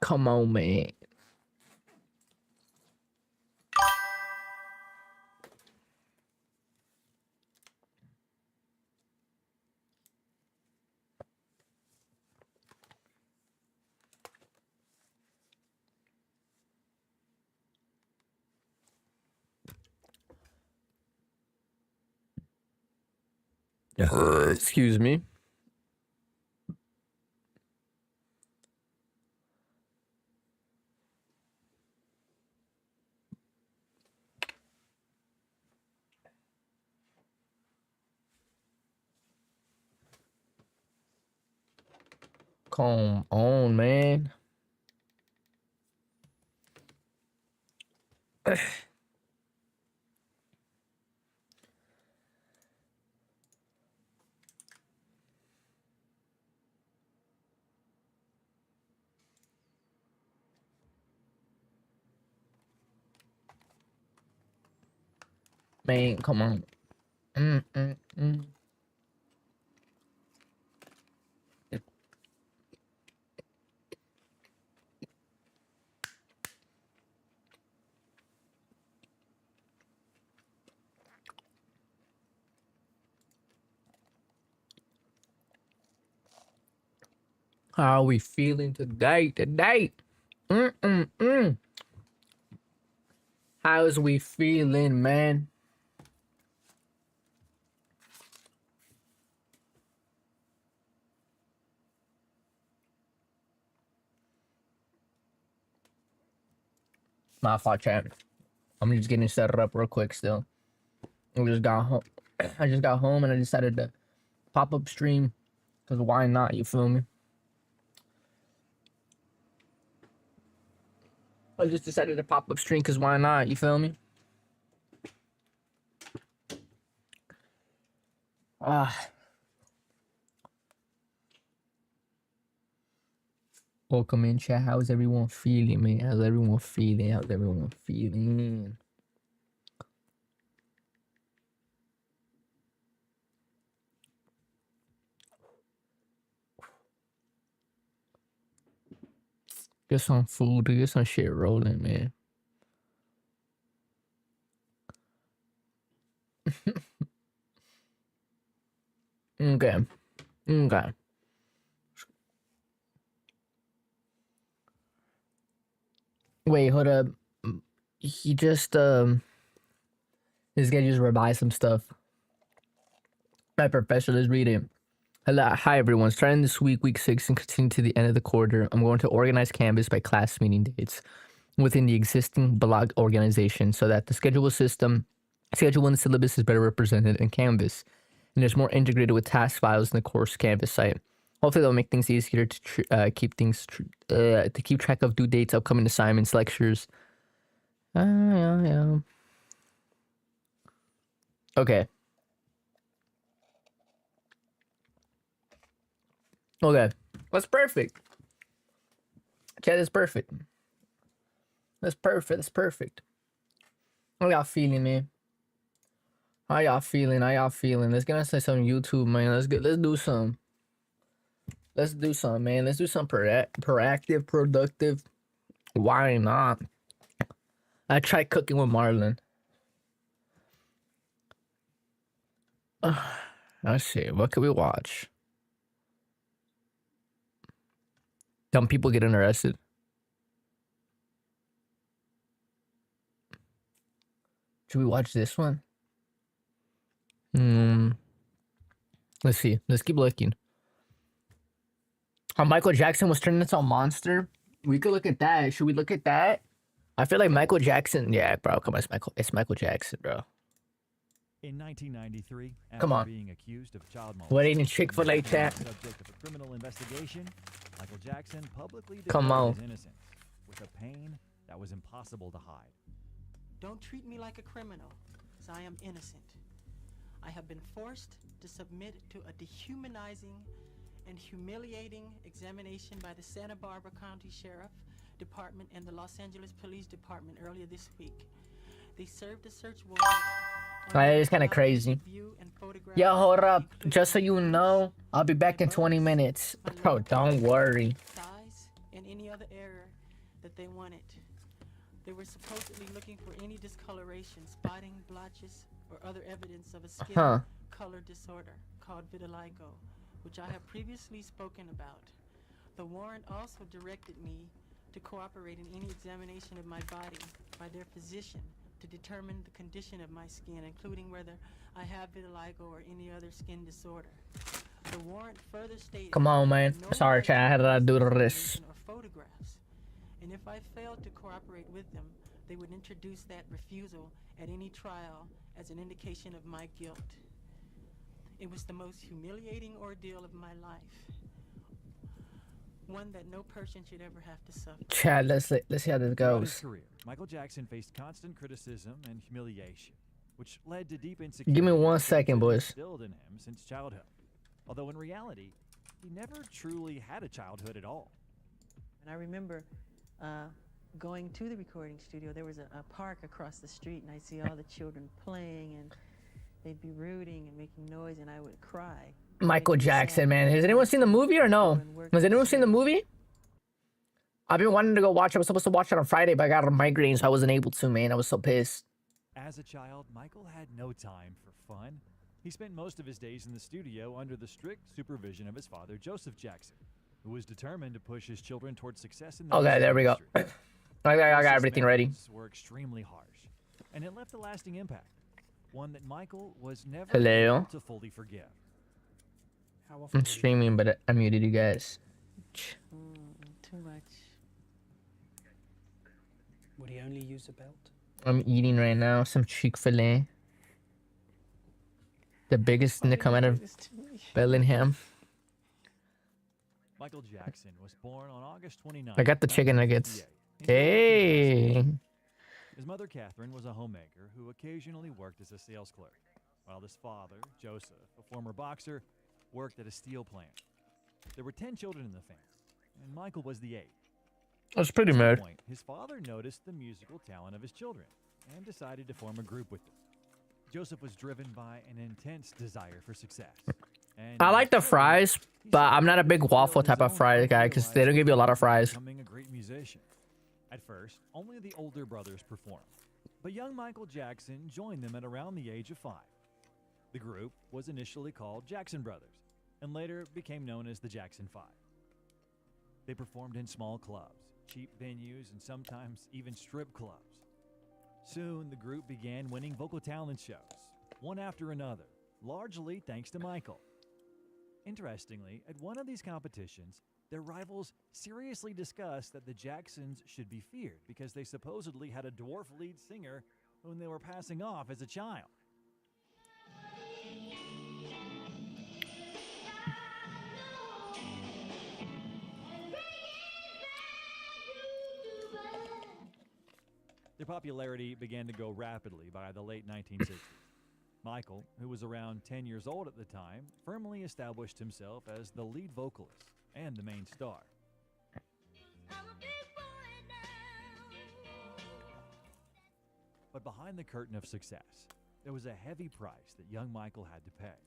Come on, man. Excuse me. Come on, man. Man, come on. How are we feeling today? How's we feeling, man? My fault, chat. I'm just getting set up real quick still. I just got home. I just got home and I decided to pop up stream. Because why not? You feel me? I just decided to pop up stream because why not? You feel me? Welcome in, chat. How's everyone feeling, man? How's everyone feeling? How's everyone feeling? Get some food, get some shit rolling, man. Okay. Wait, hold up. He just this guy just revised some stuff. My professor is reading. Hello, hi everyone. Starting this week 6, and continue to the end of the quarter, I'm going to organize Canvas by class meeting dates within the existing blog organization so that the schedule and syllabus is better represented in Canvas, and it's more integrated with task files in the course Canvas site. Hopefully, that'll make things easier to keep track of due dates, upcoming assignments, lectures. Yeah. Okay. That's perfect. Okay, that's perfect. That's perfect. How y'all feeling, man? How y'all feeling? Let's get into some YouTube, man. Let's do some. Let's do some, man. Let's do some proactive, productive. Why not? I tried cooking with Marlon. Let's see. What can we watch? Dumb people getting arrested. Should we watch this one? Let's see. Let's keep looking. How Michael Jackson was turned into a monster. We could look at that. Should we look at that? I feel like Michael Jackson. Yeah, bro. Come on, it's Michael Jackson, bro. In 1993, come on. Being accused of child molestation, what ain't in Chick-fil-A chat? Subject of a criminal investigation, Michael Jackson publicly come on. His innocence with a pain that was impossible to hide. Don't treat me like a criminal, as I am innocent. I have been forced to submit to a dehumanizing and humiliating examination by the Santa Barbara County Sheriff Department and the Los Angeles Police Department earlier this week. They served a search warrant. That is kind of crazy. Yo, hold up. Just so you know, I'll be back in 20 minutes. Bro, don't worry. Size and any other error that they wanted. They were supposedly looking for any discoloration, spotting, blotches, or other evidence of a skin color disorder called vitiligo, which I have previously spoken about. The warrant also directed me to cooperate in any examination of my body by their physician to determine the condition of my skin, including whether I have vitiligo or any other skin disorder. The warrant further stated, Come on, man. no Sorry, chat. I had to do this. examination or photographs. And if I failed to cooperate with them, they would introduce that refusal at any trial as an indication of my guilt. It was the most humiliating ordeal of my life. One that no person should ever have to suffer. Chat, let's see how this Throughout his goes. career, Michael Jackson faced constant criticism and humiliation, which led to deep insecurity. Give me 1 second, boys. Instilled in him since childhood. Although in reality, he never truly had a childhood at all. And I remember going to the recording studio. There was a park across the street, and I'd see all the children playing, and they'd be rooting and making noise, and I would cry. Michael Jackson, man. Has anyone seen the movie or no? Has anyone seen the movie? I've been wanting to go watch it. I was supposed to watch it on Friday, but I got a migraine, so I wasn't able to, man. I was so pissed. As a child, Michael had no time for fun. He spent most of his days in the studio under the strict supervision of his father, Joseph Jackson, who was determined to push his children towards success in the Okay, there we go. industry. I got Joseph's everything ready. methods were extremely harsh, and it left a lasting impact, one that Michael was never Hello? able to fully forgive. How often? I'm streaming, but I muted you guys. Too much. Would he only use a belt? I'm eating right now some Chick-fil-A. The biggest thing to come out of Bellingham. Michael Jackson was born on August 29. I got the chicken nuggets. Hey. His mother, Catherine, was a homemaker who occasionally worked as a sales clerk, while his father, Joseph, a former boxer, worked at a steel plant. There were 10 children in the family, and Michael was the 8th. That's pretty At some mad. point, his father noticed the musical talent of his children and decided to form a group with them. Joseph was driven by an intense desire for success. And I like the fries, but I'm not a big waffle type of fry guy because they don't give you a lot of fries. Becoming a great musician. At first, only the older brothers performed, but young Michael Jackson joined them at around the age of 5. The group was initially called Jackson Brothers, and later became known as the Jackson 5. They performed in small clubs, cheap venues, and sometimes even strip clubs. Soon, the group began winning vocal talent shows, one after another, largely thanks to Michael. Interestingly, at one of these competitions, their rivals seriously discussed that the Jacksons should be feared because they supposedly had a dwarf lead singer whom they were passing off as a child. Their popularity began to grow rapidly by the late 1960s. Michael, who was around 10 years old at the time, firmly established himself as the lead vocalist and the main star. But behind the curtain of success, there was a heavy price that young Michael had to pay.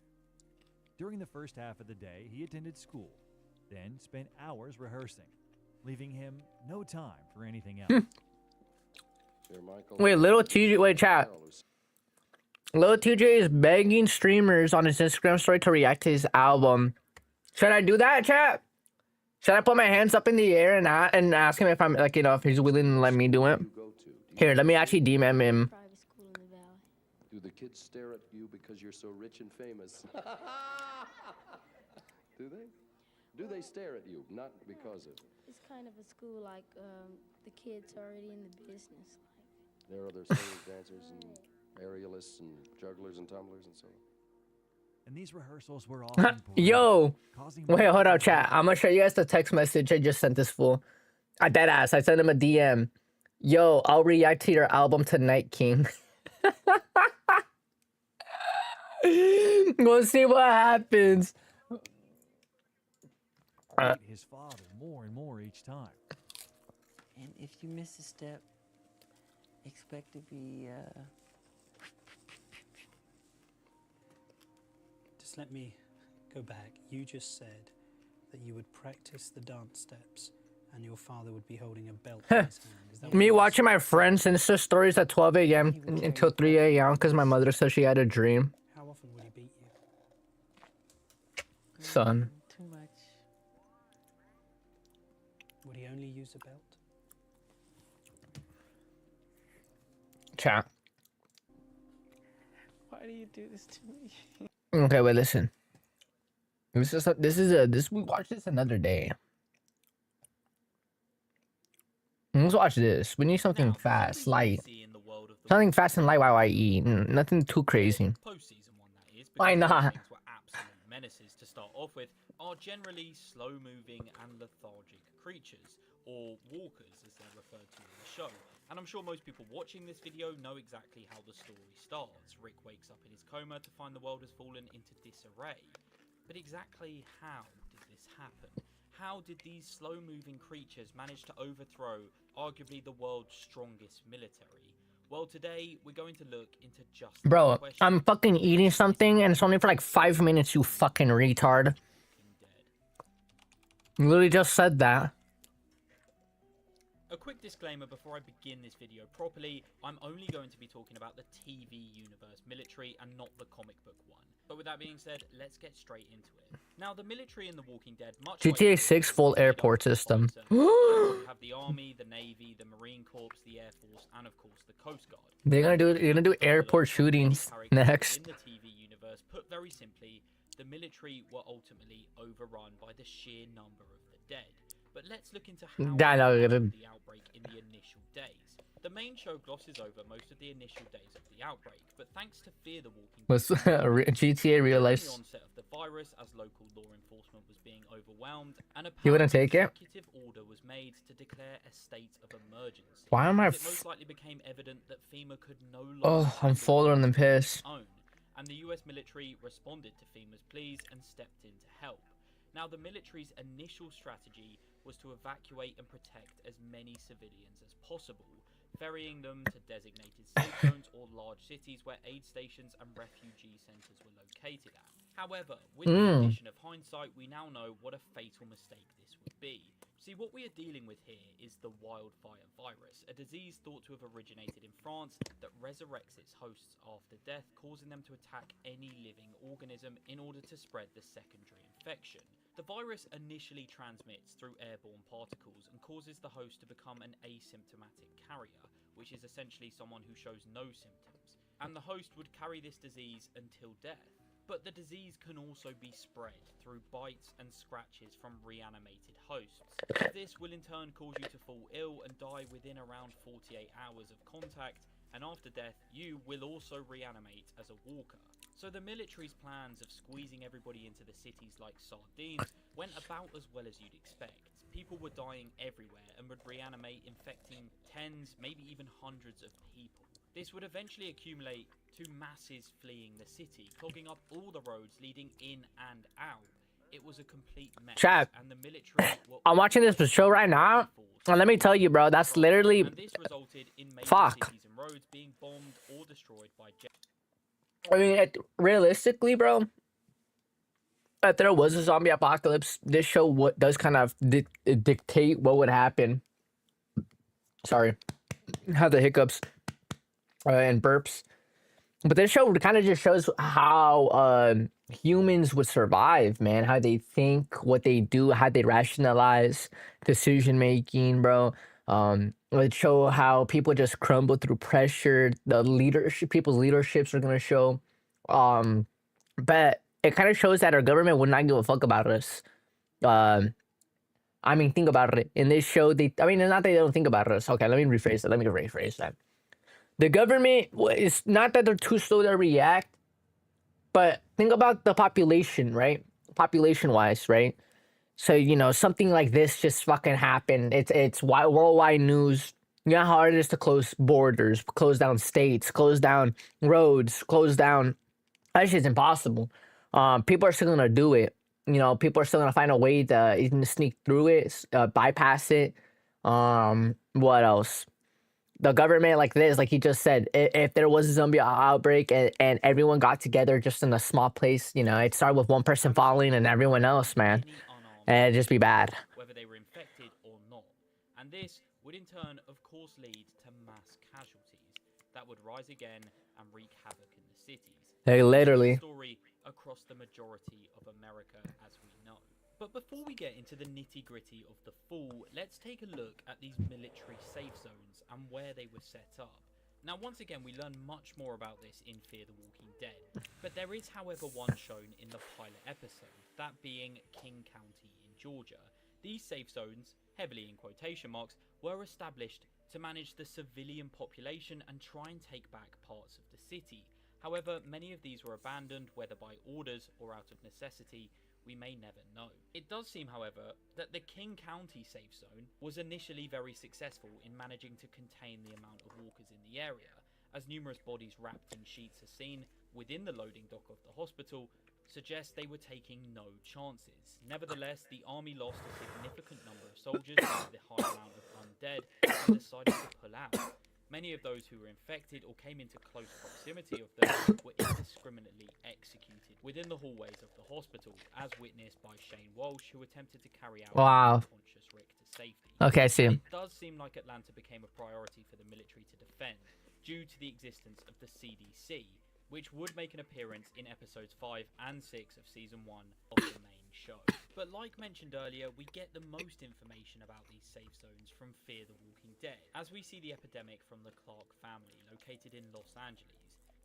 During the first half of the day, he attended school, then spent hours rehearsing, leaving him no time for anything else. Wait, little TJ, wait, chat. Lil TJ is begging streamers on his Instagram story to react to his album. Should I do that, chat? Should I put my hands up in the air and ask him if I'm like, you know, if he's willing to let me do it? Here, let me actually DM him. Private school in the valley. Do the kids stare at you because you're so rich and famous? Do they? Do they stare at you? Not because of it. It's kind of a school like the kids already in the business. There are other singers, dancers, and aerialists, and jugglers, and tumblers, and so on. And these rehearsals were often Yo, causing wait, Michael hold to up, chat. I'm gonna show you guys the text message I just sent this fool. I dead ass. I sent him a DM. Yo, I'll react to your album tonight, King. We'll see what happens. hate his father more and more each time. And if you miss a step, expect to be Just let me go back. You just said that you would practice the dance steps And your father would be holding a belt in his hand. Is that what Me you're watching my friends Insta stories at 12 a.m. until 3 a.m. because my mother said she had a dream. How often would he beat you? Son. Too much. Would he only use a belt? Chat. Why do you do this to me? Okay, wait, listen. This we watch this another day. Let's watch this. We need something fast, light. Something fast and light while I eat. Nothing too crazy. Postseason one, that is, Why because those not? things were absolute menaces to start off with, are generally slow-moving and lethargic creatures, or walkers as they're referred to in the show. And I'm sure most people watching this video know exactly how the story starts. Rick wakes up in his coma to find the world has fallen into disarray. But exactly how did this happen? How did these slow-moving creatures manage to overthrow arguably the world's strongest military? Well, today we're going to look into just that Bro, question. I'm fucking eating something and it's only for like 5 minutes, you fucking retard. You literally just said that. A quick disclaimer before I begin this video properly, I'm only going to be talking about the TV universe military and not the comic book one. But with that being said, let's get straight into it. Now, the military in The Walking Dead, much like GTA 6 full airport system. you have the Army, the Navy, the Marine Corps, the Air Force, and of course the Coast Guard. You're gonna do airport shootings next. In the TV universe, put very simply, the military were ultimately overrun by the sheer number of the dead. But let's look into how the outbreak in the initial days. The main show glosses over most of the initial days of the outbreak, but thanks to Fear the Walking Dead, GTA realized the onset of the virus as local law enforcement was being overwhelmed, and a you wouldn't take it? executive order was made to declare a state of emergency. Why am I? It most likely became evident that FEMA could no longer. Oh, I'm fuller than piss. Own, and the US military responded to FEMA's pleas and stepped in to help. Now, the military's initial strategy was to evacuate and protect as many civilians as possible, ferrying them to designated safe zones or large cities where aid stations and refugee centers were located at. However, with the addition of hindsight, we now know what a fatal mistake this would be. See, what we are dealing with here is the wildfire virus, a disease thought to have originated in France that resurrects its hosts after death, causing them to attack any living organism in order to spread the secondary infection. The virus initially transmits through airborne particles and causes the host to become an asymptomatic carrier, which is essentially someone who shows no symptoms, and the host would carry this disease until death. But the disease can also be spread through bites and scratches from reanimated hosts. This will in turn cause you to fall ill and die within around 48 hours of contact, and after death, you will also reanimate as a walker. So the military's plans of squeezing everybody into the cities like sardines went about as well as you'd expect. People were dying everywhere and would reanimate, infecting tens, maybe even hundreds of people. This would eventually accumulate to masses fleeing the city, clogging up all the roads leading in and out. It was a complete mess. Chat. And the military I'm watching this show right now, and let me tell you, bro, that's literally and this resulted in major fuck. cities and roads being bombed or destroyed by jet. I mean, realistically, bro, if there was a zombie apocalypse, this show does kind of dictate what would happen. Sorry, had the hiccups and burps, but this show kind of just shows how humans would survive, man. How they think, what they do, how they rationalize decision making, bro. It show how people just crumble through pressure. The leadership, people's leaderships are gonna show. But it kind of shows that our government would not give a fuck about us. I mean, think about it. In this show, it's not that they don't think about us. Okay, let me rephrase that. Let me rephrase that. The government is not that they're too slow to react, but think about the population, right? Population-wise, right? So, something like this just fucking happened. It's worldwide news. You know how hard it is to close borders, close down states, close down roads, close down. That shit's impossible. People are still gonna do it. People are still gonna find a way to even sneak through it, bypass it. What else? The government, like this, like he just said, if there was a zombie outbreak and everyone got together just in a small place, it started with one person falling and everyone else, man. And it'd just be bad. Whether they were infected or not. and this would in turn, of course, lead to mass casualties that would rise again and wreak havoc in the cities. Hey, literally. Story across the majority of America as we know. But before we get into the nitty-gritty of the fall, let's take a look at these military safe zones and where they were set up. Now, once again, we learn much more about this in Fear the Walking Dead, but there is, however, one shown in the pilot episode, that being King County in Georgia. These safe zones, heavily in quotation marks, were established to manage the civilian population and try and take back parts of the city. However, many of these were abandoned, whether by orders or out of necessity. We may never know. It does seem, however, that the King County safe zone was initially very successful in managing to contain the amount of walkers in the area, as numerous bodies wrapped in sheets are seen within the loading dock of the hospital, suggests they were taking no chances. Nevertheless, the army lost a significant number of soldiers due to the high amount of undead and decided to pull out. Many of those who were infected or came into close proximity of them were indiscriminately executed within the hallways of the hospital, as witnessed by Shane Walsh, who attempted to carry out unconscious Rick to safety. Okay, I see him. It does seem like Atlanta became a priority for the military to defend, due to the existence of the CDC, which would make an appearance in episodes 5 and 6 of season 1 of the main show. But like mentioned earlier, we get the most information about these safe zones from Fear the Walking Dead, as we see the epidemic from the Clark family located in Los Angeles.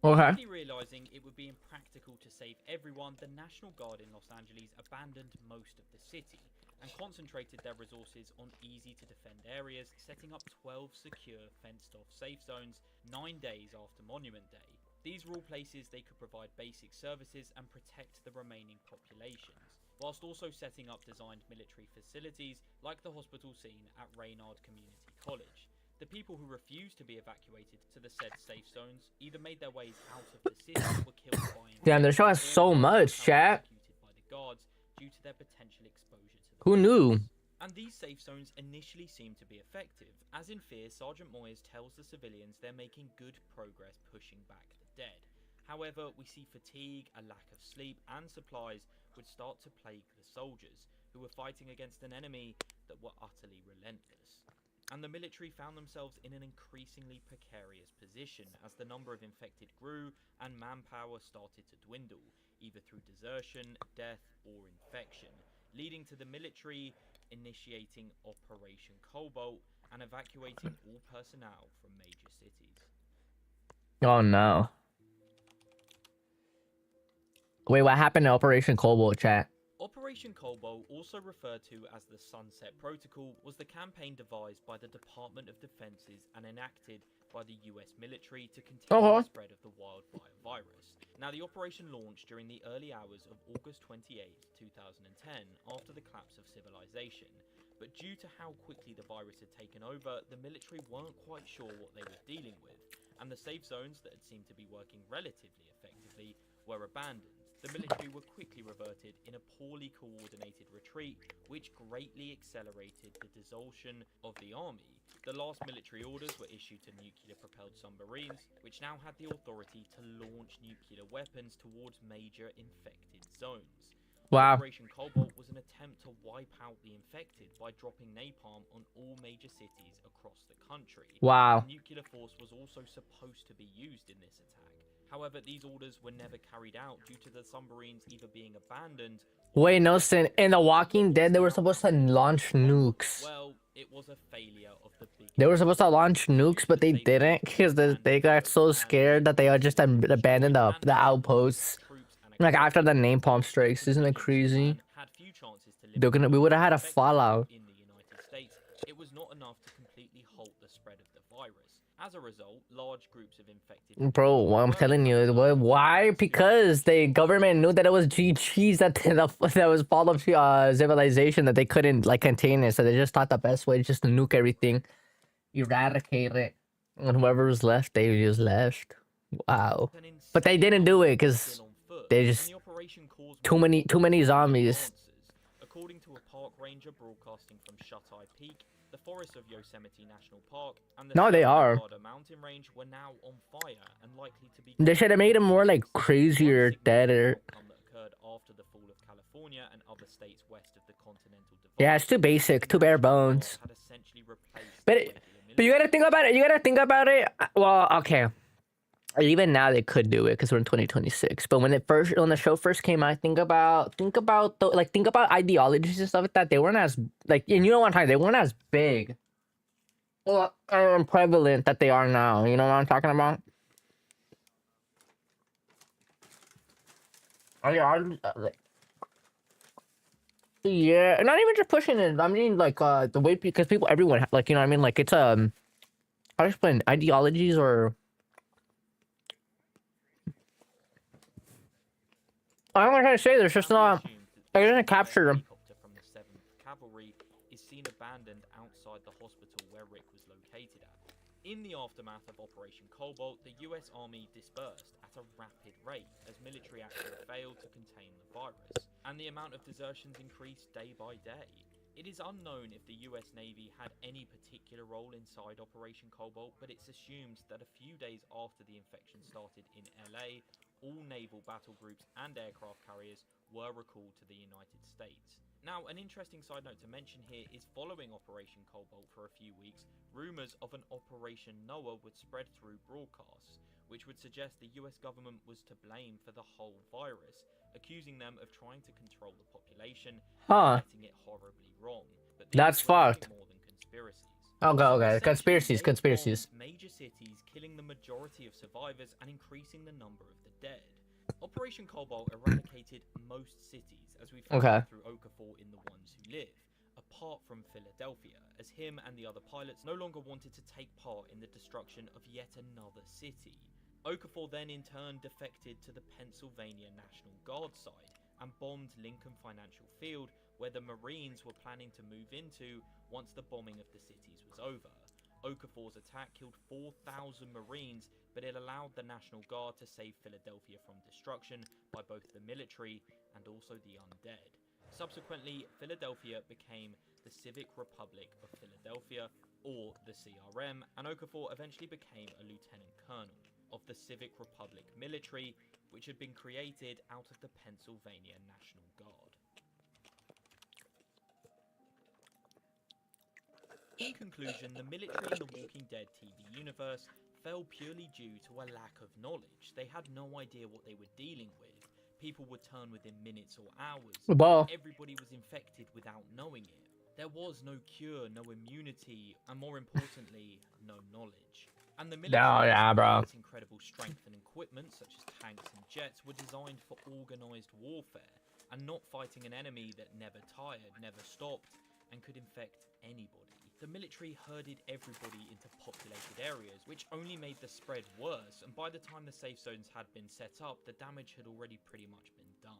Okay. Quickly realizing it would be impractical to save everyone, the National Guard in Los Angeles abandoned most of the city and concentrated their resources on easy-to-defend areas, setting up 12 secure, fenced-off safe zones 9 days after Monument Day. These were all places they could provide basic services and protect the remaining populations, whilst also setting up designed military facilities like the hospital scene at Raynard Community College. The people who refused to be evacuated to the said safe zones either made their ways out of the city or were killed by Damn, they're showing so much, chat. executed by the guards due to their potential exposure to the Who knew? And these safe zones initially seem to be effective, as in Fear, Sergeant Moyes tells the civilians they're making good progress pushing back the dead. However, we see fatigue, a lack of sleep, and supplies would start to plague the soldiers, who were fighting against an enemy that were utterly relentless. And the military found themselves in an increasingly precarious position as the number of infected grew and manpower started to dwindle, either through desertion, death, or infection, leading to the military initiating Operation Cobalt and evacuating all personnel from major cities. Oh no. Wait, what happened to Operation Cobalt, chat? Operation Cobalt, also referred to as the Sunset Protocol, was the campaign devised by the Department of Defenses and enacted by the US military to contain the spread of the wildfire virus. Now, the operation launched during the early hours of August 28, 2010, after the collapse of civilization. But due to how quickly the virus had taken over, the military weren't quite sure what they were dealing with, and the safe zones that had seemed to be working relatively effectively were abandoned. The military were quickly reverted in a poorly coordinated retreat, which greatly accelerated the dissolution of the army. The last military orders were issued to nuclear-propelled submarines, which now had the authority to launch nuclear weapons towards major infected zones. Wow. Operation Cobalt was an attempt to wipe out the infected by dropping napalm on all major cities across the country. Wow. Nuclear force was also supposed to be used in this attack. However, these orders were never carried out due to the submarines either being abandoned. Wait, no, Sin. In The Walking Dead, they were supposed to launch nukes. Well, it was a failure of the big. They were supposed to launch nukes, but they didn't because they got so scared that they all just abandoned the outposts. Like after the napalm strikes, isn't it crazy? We would have had a fallout. In the United States, it was not enough to completely halt the spread of the virus. As a result, large groups of infected. Bro, what I'm telling you, why? Because the government knew that it was GG's that was fall of civilization, that they couldn't like contain it, so they just thought the best way is just to nuke everything, eradicate it, and whoever was left, they just left. Wow, but they didn't do it because they just too many zombies. According to a park ranger broadcasting from Shut-Eye Peak, the forests of Yosemite National Park and the they are. mountain range were now on fire and likely to be. They should have made him more like crazier, deader. occurred after the fall of California and other states west of the continental divide. Yeah, it's too basic, too bare bones. Had essentially replaced But the it, regular but you gotta military. think about it. You gotta think about it. Well, okay. Even now they could do it because we're in 2026. But when the show first came out, think about ideologies and stuff like that. They weren't as like, and you know what I'm talking. They weren't as big or prevalent that they are now. You know what I'm talking about? Yeah, not even just pushing it. I mean, like the way because people, everyone, like you know, what I mean, like it's how do I explain ideologies or I don't know how to say. There's just not. Like, it doesn't capture them. Helicopter from the 7th Cavalry is seen abandoned outside the hospital where Rick was located at. In the aftermath of Operation Cobalt, the US Army dispersed at a rapid rate as military action failed to contain the virus, and the amount of desertions increased day by day. It is unknown if the US Navy had any particular role inside Operation Cobalt, but it's assumed that a few days after the infection started in LA, all naval battle groups and aircraft carriers were recalled to the United States. Now, an interesting side note to mention here is following Operation Cobalt for a few weeks, rumours of an Operation Noah would spread through broadcasts, which would suggest the US government was to blame for the whole virus, accusing them of trying to control the population and getting it horribly wrong. But That's these were fucked. more than conspiracies. Okay, So okay. essentially, they Conspiracies. bombed major cities, killing the majority of survivors and increasing the number of the dead. Operation Cobalt eradicated most cities, as we found out through Okafor in The Ones Who Live, apart from Philadelphia, as him and the other pilots no longer wanted to take part in the destruction of yet another city. Okafor then in turn defected to the Pennsylvania National Guard side and bombed Lincoln Financial Field, where the Marines were planning to move into once the bombing of the cities was over. Okafor's attack killed 4,000 Marines, but it allowed the National Guard to save Philadelphia from destruction by both the military and also the undead. Subsequently, Philadelphia became the Civic Republic of Philadelphia, or the CRM, and Okafor eventually became a lieutenant colonel of the Civic Republic military, which had been created out of the Pennsylvania National Guard. In conclusion, the military in the Walking Dead TV universe fell purely due to a lack of knowledge. They had no idea what they were dealing with. People would turn within minutes or hours. Everybody was infected without knowing it. There was no cure, no immunity, and more importantly, no knowledge. And the military, with its incredible strength and equipment, such as tanks and jets, were designed for organised warfare, and not fighting an enemy that never tired, never stopped, and could infect anybody. The military herded everybody into populated areas, which only made the spread worse, and by the time the safe zones had been set up, the damage had already pretty much been done.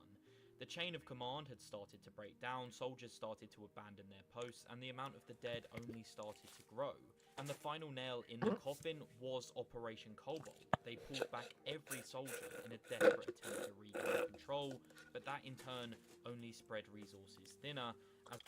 The chain of command had started to break down, soldiers started to abandon their posts, and the amount of the dead only started to grow. And the final nail in the coffin was Operation Cobalt. They pulled back every soldier in a desperate attempt to regain control, but that in turn only spread resources thinner, as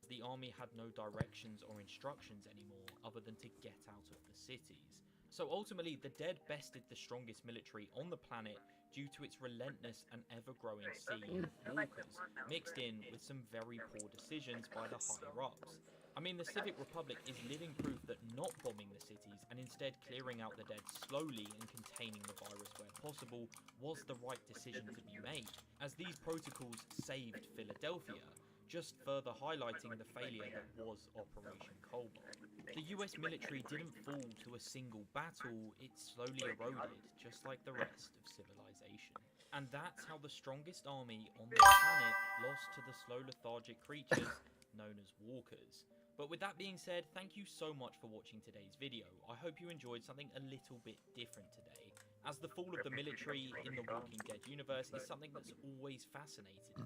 the army had no directions or instructions anymore other than to get out of the cities. So ultimately, the dead bested the strongest military on the planet due to its relentless and ever-growing sea of walkers, mixed in with some very poor decisions by the higher-ups. I mean, the Civic Republic is living proof that not bombing the cities and instead clearing out the dead slowly and containing the virus where possible was the right decision to be made, as these protocols saved Philadelphia, just further highlighting the failure that was Operation Cobalt. The US military didn't fall to a single battle, it slowly eroded, just like the rest of civilization. And that's how the strongest army on the planet lost to the slow lethargic creatures known as walkers. But with that being said, thank you so much for watching today's video. I hope you enjoyed something a little bit different today, as the fall of the military in the Walking Dead universe is something that's always fascinated me.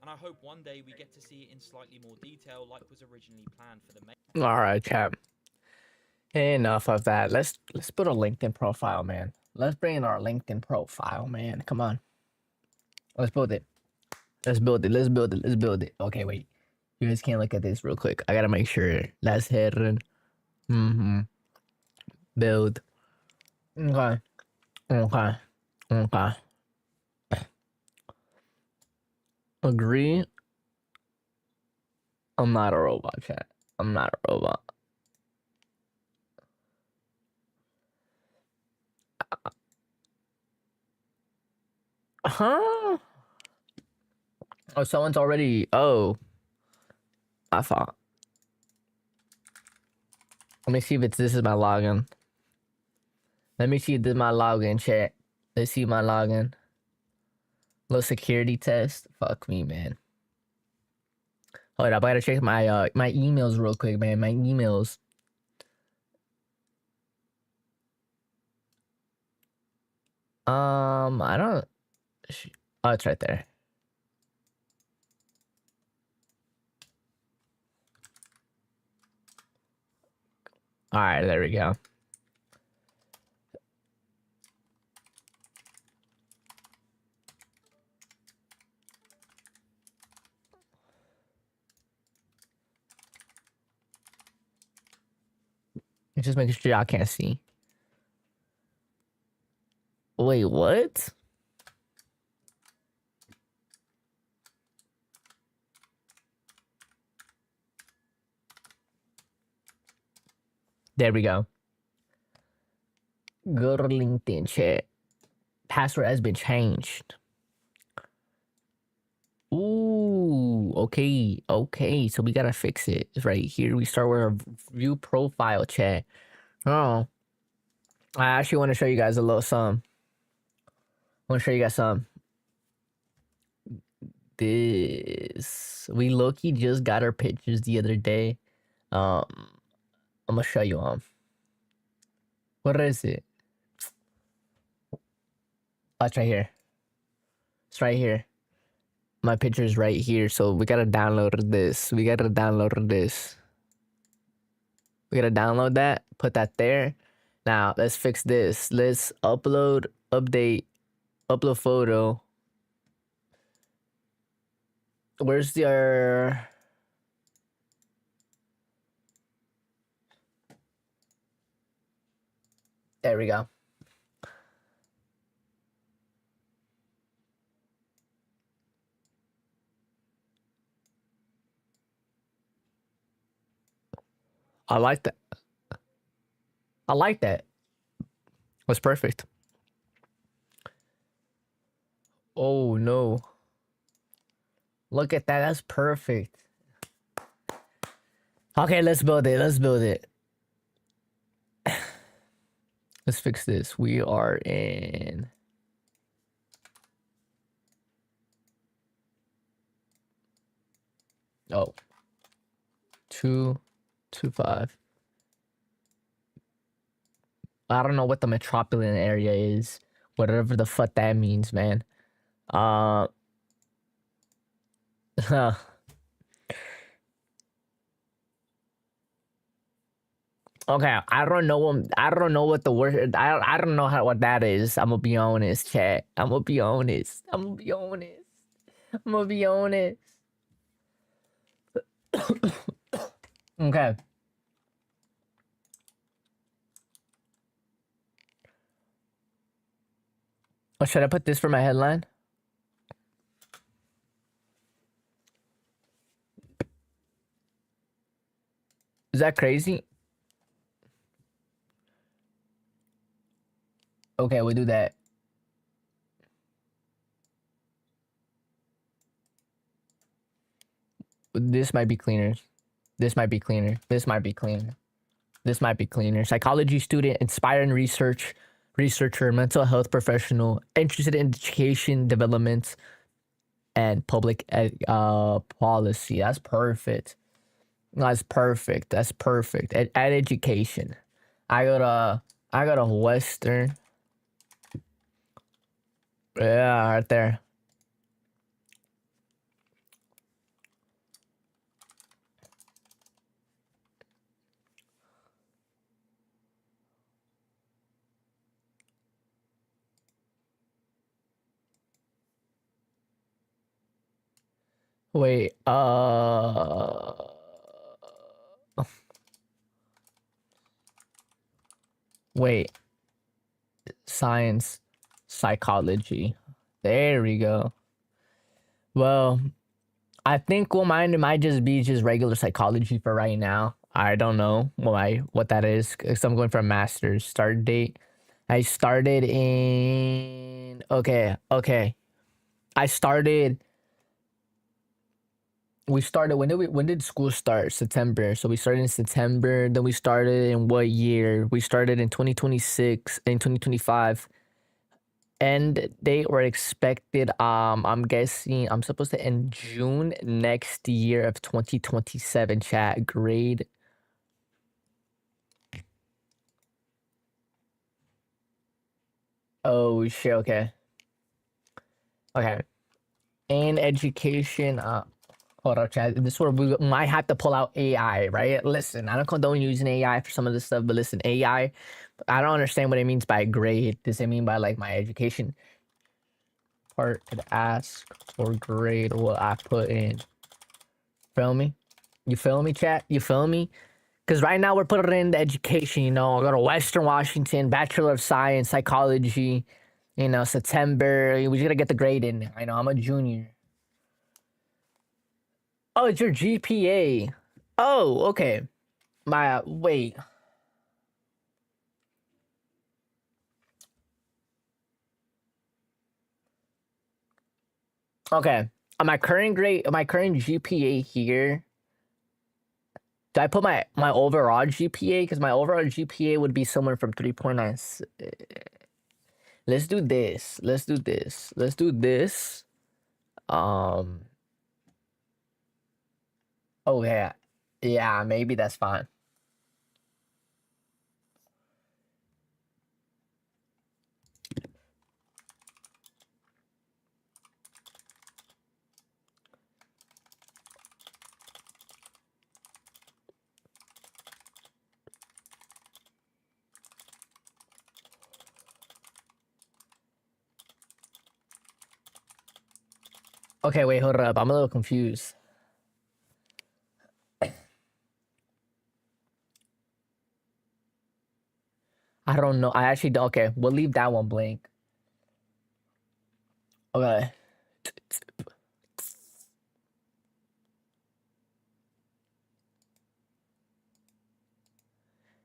And I hope one day we get to see it in slightly more detail like was originally planned for the main. Alright, chat. Enough of that. Let's put a LinkedIn profile, man. Let's bring in our LinkedIn profile, man. Come on. Let's build it. Let's build it. Let's build it. Let's build it. Okay, wait. You guys can't look at this real quick. I gotta make sure. Let's hit it. Build. Okay. Okay. Okay. Agree. I'm not a robot, chat. I'm not a robot. Huh? Oh, someone's already. Oh, I thought. Let me see if this is my login. Let me see if this is my login, chat. Let's see my login. Little security test. Fuck me, man. Hold up, I gotta check my emails real quick, man. My emails. I don't. Oh, it's right there. All right, there we go. Just making sure y'all can't see. Wait, what? There we go. Go to LinkedIn chat. Password has been changed. Ooh, okay, okay. So we gotta fix it. It's right here. We start with our view profile chat. Oh, I actually want to show you guys a little some. I want to show you guys some. This we low-key just got our pictures the other day. I'm gonna show you what is it? Oh, it's right here. It's right here. My picture is right here. So we gotta download this. We gotta download this. We gotta download that. Put that there. Now let's fix this. Let's upload, update, upload photo. Where's the There we go. I like that. I like that. That's perfect. Oh no. Look at that. That's perfect. Okay, let's build it. Let's build it. Let's fix this. We are in. Oh. 225. I don't know what the metropolitan area is. Whatever the fuck that means, man. Huh. Okay, I don't know. I don't know what the word. I don't know what that is. I'm gonna be honest, chat. I'm gonna be honest. I'm gonna be honest. I'm gonna be honest. Okay. Oh, should I put this for my headline? Is that crazy? Okay, we'll do that. This might be cleaner. This might be cleaner. This might be cleaner. This might be cleaner. Psychology student, inspiring researcher, mental health professional, interested in education development and public policy. That's perfect. That's perfect. That's perfect. At education. I got a Western. Yeah, right there. Wait, wait. Science. psychology. There we go. Well, I think mine might just be just regular psychology for right now. I don't know what that is because I'm going for a master's. Start date. I started in okay. I started. We started when did school start? September. So we started in September. Then we started in what year? We started in 2026 in 2025. End date or expected. I'm guessing I'm supposed to end June next year of 2027. Chat grade. Oh shit. Okay. Okay. In education. Hold up, chat. This is where we might have to pull out AI, right? Listen, I don't condone using AI for some of this stuff, but listen, AI. I don't understand what it means by grade. Does it mean by like my education part? Could ask for grade what I put in. Feel me? You feel me, chat? You feel me? Because right now we're putting it in the education, you know. I go to Western Washington, Bachelor of Science, Psychology, you know, September. We just gotta get the grade in. I know I'm a junior. Oh, it's your GPA. Oh, okay. My wait. Okay. My current grade, my current GPA here. Do I put my overall GPA? Because my overall GPA would be somewhere from 3.9. Let's do this. Let's do this. Let's do this. Oh yeah. Yeah, maybe that's fine. Okay, wait, hold up. I'm a little confused. I don't know. I actually don't. Okay, we'll leave that one blank. Okay.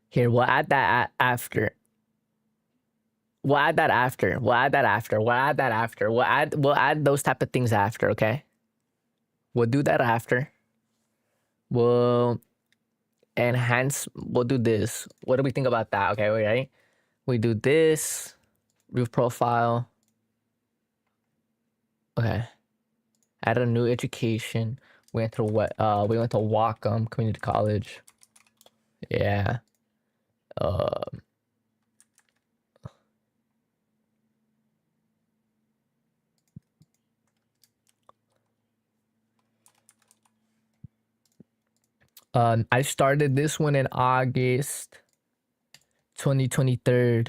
Here, we'll add that after. We'll add that after. We'll add that after. We'll add that after. We'll add those type of things after, okay? We'll do that after. We'll enhance. We'll do this. What do we think about that? Okay, wait, right? We do this. Roof profile. Okay. Add a new education. We went to what? We went to Wacom Community College. Yeah. I started this one in August 2023,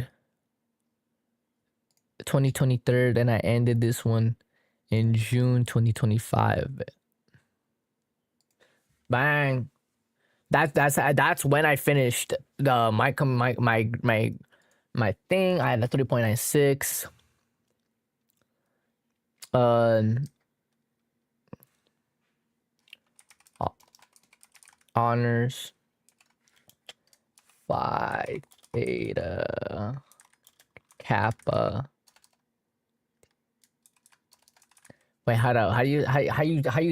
and I ended this one in June 2025. Bang. That's when I finished the my thing. I had a 3.96. Honors Phi Theta Kappa. Wait, how you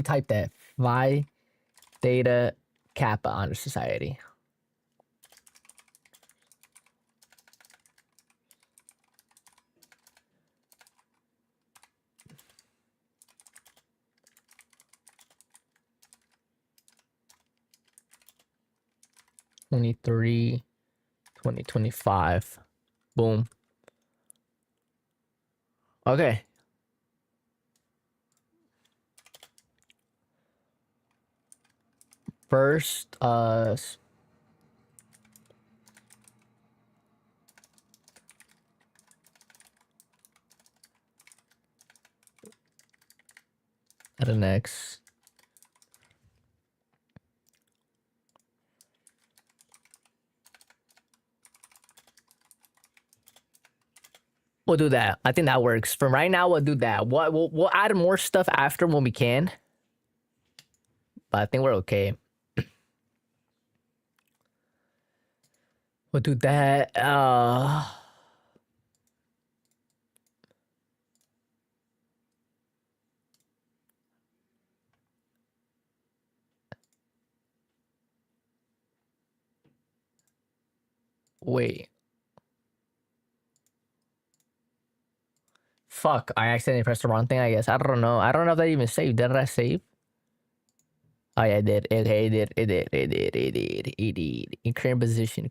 type that? Phi Theta Kappa Honor Society. '23, 2025. Boom. Okay. First, at the next. We'll do that. I think that works. For right now, we'll do that. We'll add more stuff after when we can. But I think we're okay. We'll do that. Wait. Fuck, I accidentally pressed the wrong thing, I guess. I don't know. I don't know if that even saved. Did I save? Oh yeah, it did. Okay, it did. In current position.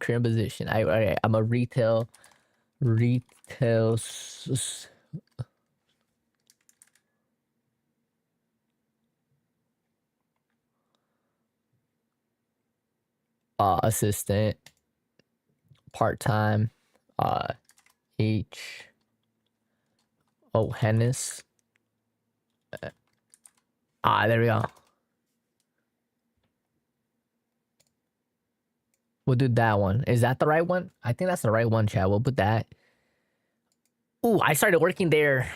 Alright, I'm a retail assistant, part-time, H. Oh, Hennis. There we go. We'll do that one. Is that the right one? I think that's the right one, chat. We'll put that. Ooh, I started working there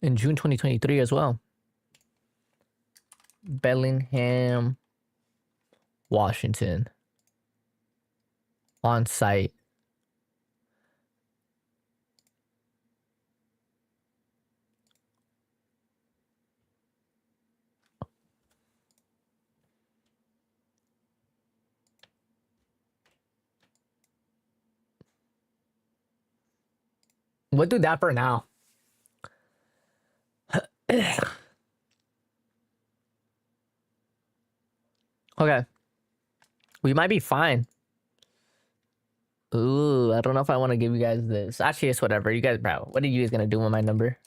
in June 2023 as well. Bellingham, Washington. On site. We'll do that for now. Okay. We might be fine. Ooh, I don't know if I want to give you guys this. Actually, it's whatever. You guys, bro, what are you guys gonna do with my number?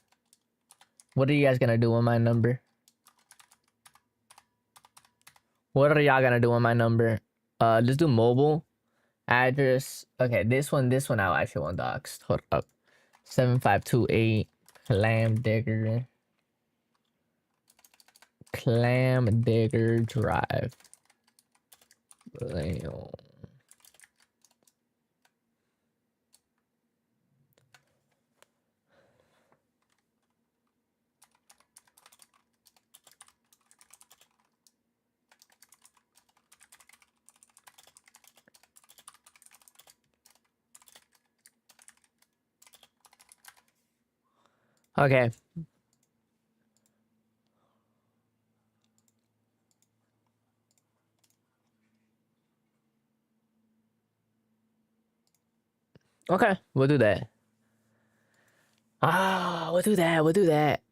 What are you guys gonna do with my number? What are y'all gonna do with my number? Let's do mobile address. Okay, this one I actually want doxed. Hold up. 7528 Clam Digger Drive. Damn. Okay. Okay, we'll do that. We'll do that. We'll do that.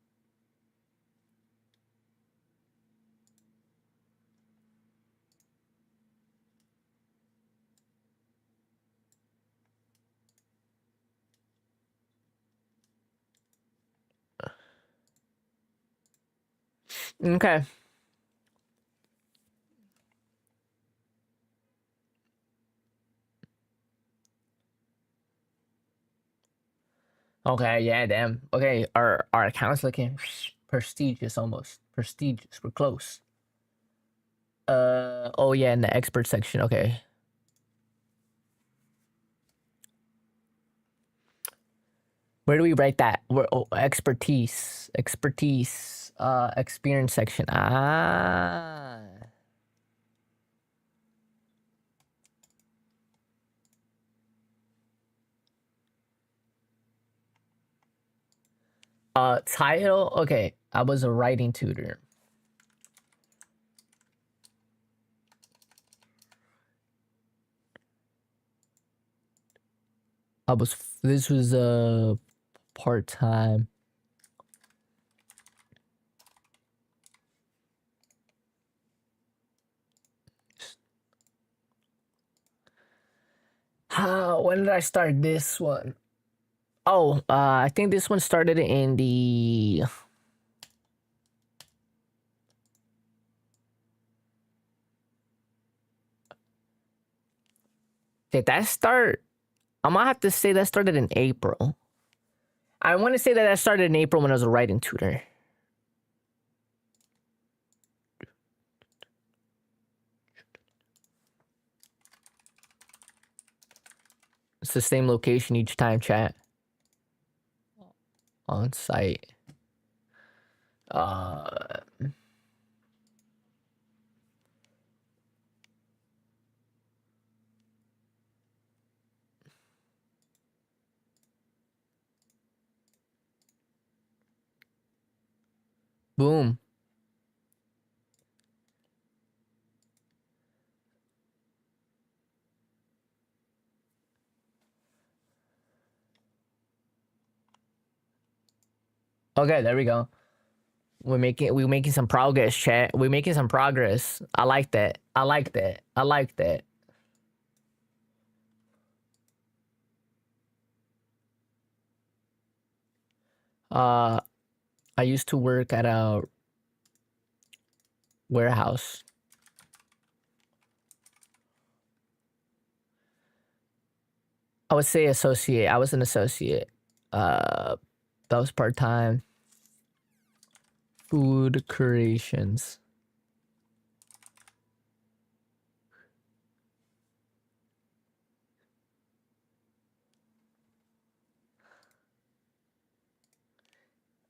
Okay. Okay, yeah, damn. Okay, our account's looking prestigious almost. Prestigious. We're close. Oh yeah, in the expert section. Okay. Where do we write that? Where expertise. Experience section. Title. Okay, I was a writing tutor. This was a part-time. When did I start this one? Oh, I think this one started in the... Did that start? I might have to say that started in April. I want to say that started in April when I was a writing tutor. It's the same location each time, chat. On site. Boom. Okay, there we go. We're making some progress, chat. We're making some progress. I like that. I like that. I like that. I used to work at a warehouse. I would say associate. I was an associate. That was part-time. Food creations.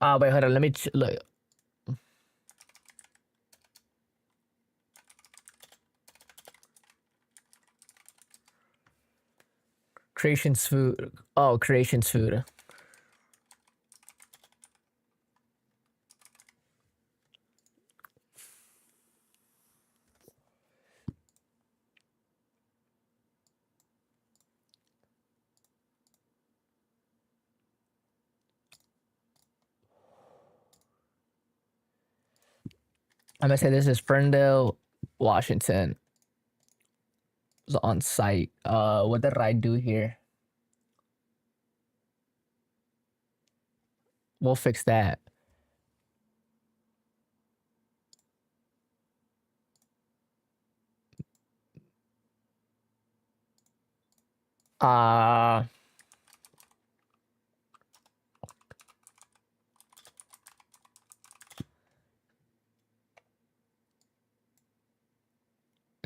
Wait, hold on. Let me look. Creations food. Oh, creations food. I'm gonna say this is Ferndale, Washington. It was on site. What did I do here? We'll fix that.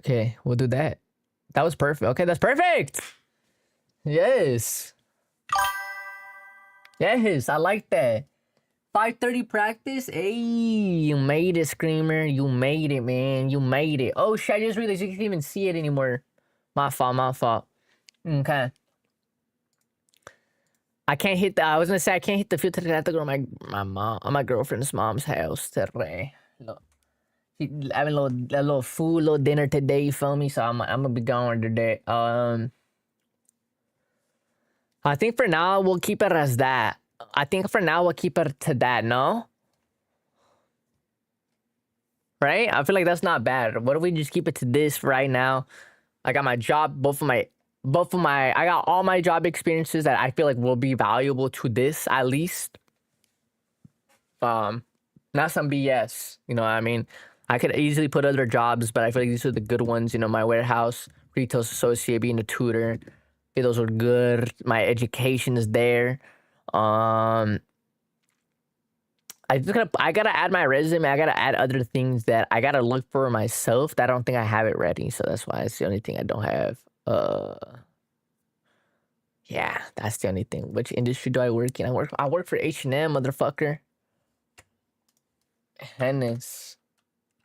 Okay, we'll do that. That was perfect. Okay, that's perfect. Yes. Yes, I like that. 5:30 practice. Hey, you made it, Screamer. You made it, man. You made it. Oh shit, I just realized you can't even see it anymore. My fault, my fault. Okay. I can't hit the, I was gonna say I can't hit the filter. I have to go to my girlfriend's mom's house today. Look. She having a little food, little dinner today, you feel me? So I'm gonna be going today. I think for now we'll keep it as that. I think for now we'll keep it to that, no? Right? I feel like that's not bad. What if we just keep it to this right now? I got my job, I got all my job experiences that I feel like will be valuable to this at least. Not some BS, you know what I mean? I could easily put other jobs, but I feel like these are the good ones, you know, my warehouse, retail associate, being a tutor. Okay, those were good. My education is there. I gotta add my resume. I gotta add other things that I gotta look for myself that I don't think I have it ready. So that's why it's the only thing I don't have. Yeah, that's the only thing. Which industry do I work in? I work for H&M, motherfucker. Hennis.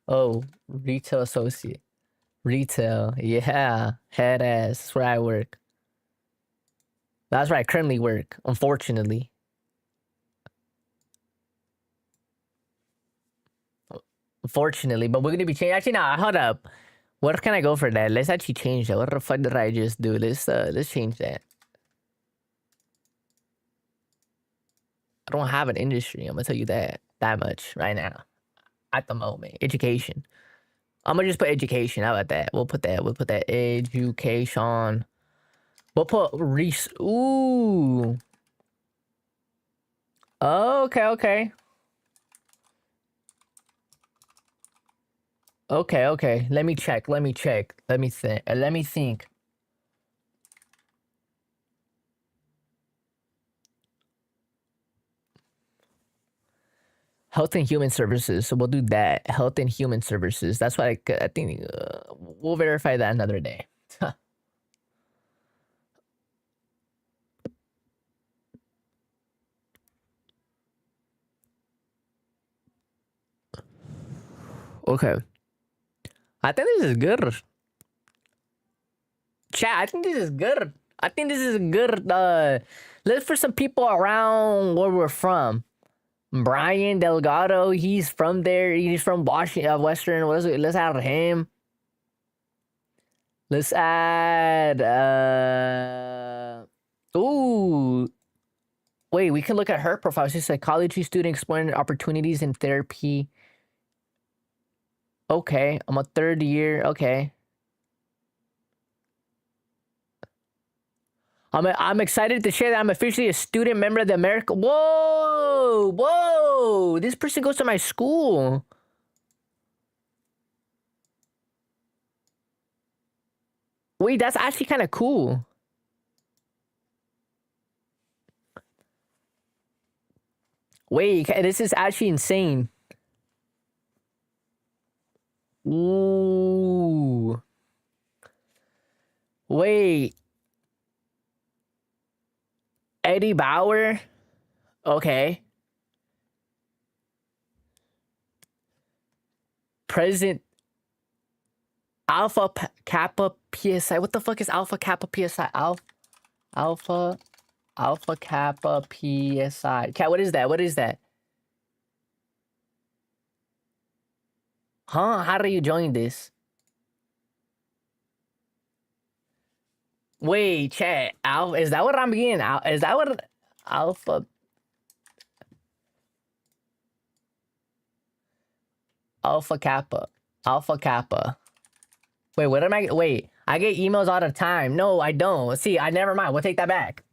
Oh, retail associate. Retail. Yeah. Head ass. That's where I work. That's where I currently work, unfortunately. Unfortunately, but we're gonna be changing. Actually, nah, hold up. What can I go for that? Let's actually change that. What the fuck did I just do? Let's change that. I don't have an industry. I'm gonna tell you that much right now. At the moment, education. I'm gonna just put education. How about that? We'll put that. We'll put that education. We'll put Ooh. Okay. Okay. Okay. Okay. Let me check. Let me check. Let me think. Let me think. Health and Human Services. So we'll do that. Health and Human Services. That's what I think. We'll verify that another day. Okay. I think this is good. Chat, I think this is good. I think this is a good look for some people around where we're from. Brian Delgado, he's from there. He's from Washington, Western. What is it? Let's add him. Let's add ooh. Wait, we can look at her profile. She's a psychology student exploring opportunities in therapy. Okay, I'm a third year. Okay. I'm excited to share that I'm officially a student member of the American. Whoa, whoa! This person goes to my school. Wait, that's actually kind of cool. Wait, this is actually insane. Ooh. Wait. Eddie Bauer? Okay. President Alpha Kappa PSI. What the fuck is Alpha Kappa PSI? Alpha Kappa PSI. Cat, what is that? What is that? Huh? How do you join this? Wait, chat. Alpha, is that what I'm getting? Is that what Alpha Kappa? Alpha Kappa. Wait, what am I? Wait, I get emails all the time. No, I don't. See, I never mind. We'll take that back.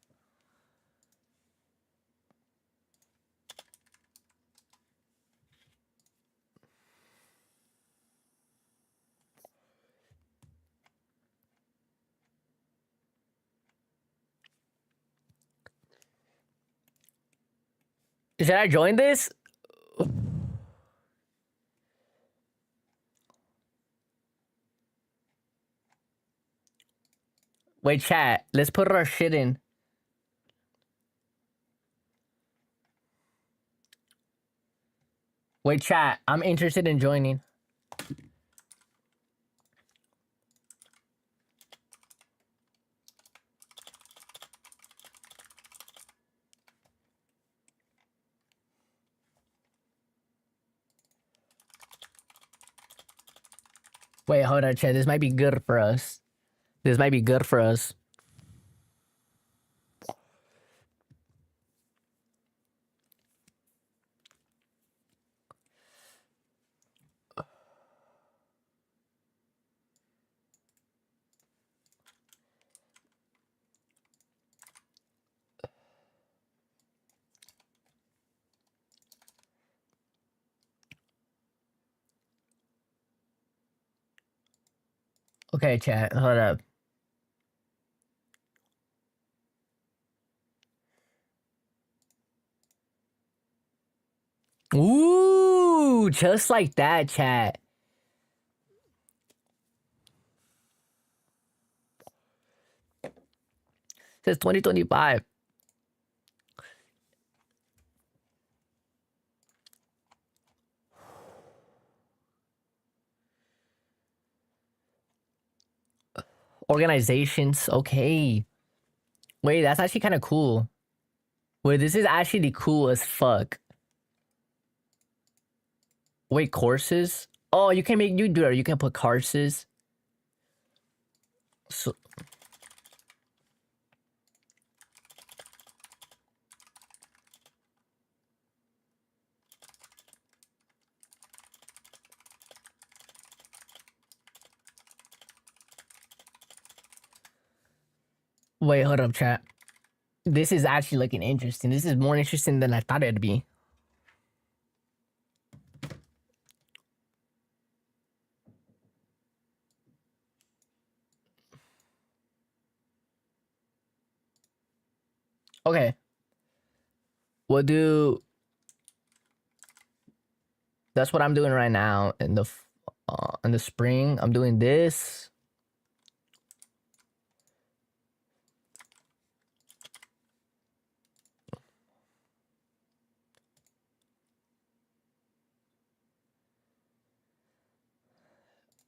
Should I join this? Wait, chat. Let's put our shit in. Wait, chat. I'm interested in joining. Wait, hold on, chat. This might be good for us. This might be good for us. Okay, chat. Hold up. Ooh, just like that, chat. Says 2025. Organizations. Okay. Wait, that's actually kind of cool. Wait, this is actually cool as fuck. Wait, courses? Oh, you can make you do it. You can put courses. So wait, hold up, chat. This is actually looking interesting. This is more interesting than I thought it'd be. Okay. We'll do. That's what I'm doing right now in the spring. I'm doing this.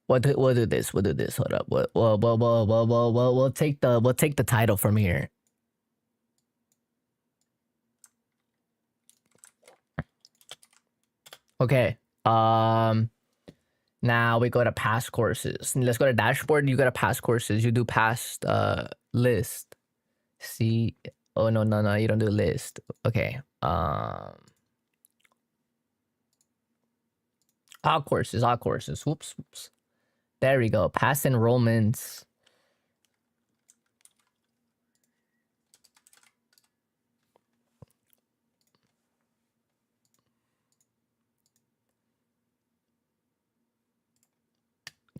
We'll do this. We'll do this. Hold up. We'll take the title from here. Okay. Now we go to past courses. Let's go to dashboard. You go to past courses. You do past list. See. Oh no. You don't do list. Okay. All courses. Whoops. There we go. Past enrollments.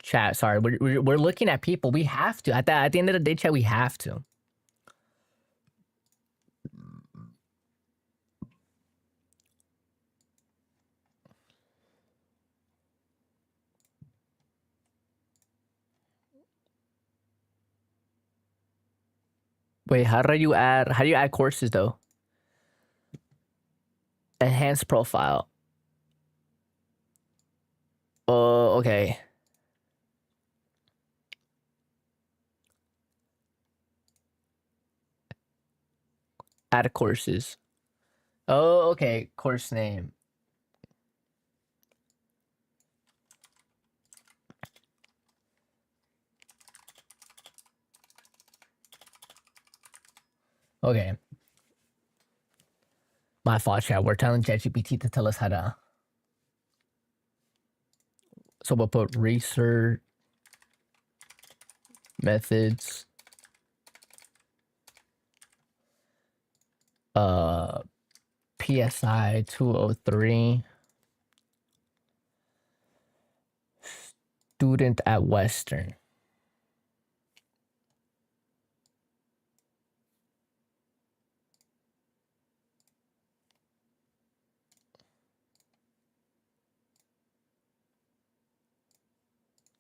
Chat. Sorry, we're looking at people. We have to at the end of the day, chat. We have to. Wait, how do you add courses though? Enhance profile. Oh, okay. Add courses. Oh, okay. Course name. Okay. My fault, chat. We're telling ChatGPT to tell us how to. So we'll put research methods. PSI 203. Student at Western.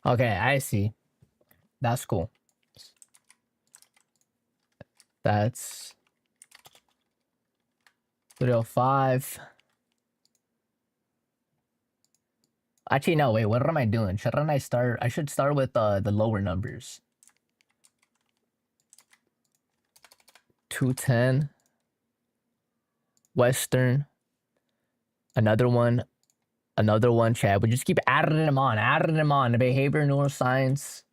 Okay, I see. That's cool. That's 305. Actually, no, wait, what am I doing? Shouldn't I start? I should start with the lower numbers. 210. Western. Another one, chat. We just keep adding them on. The behavior neuroscience.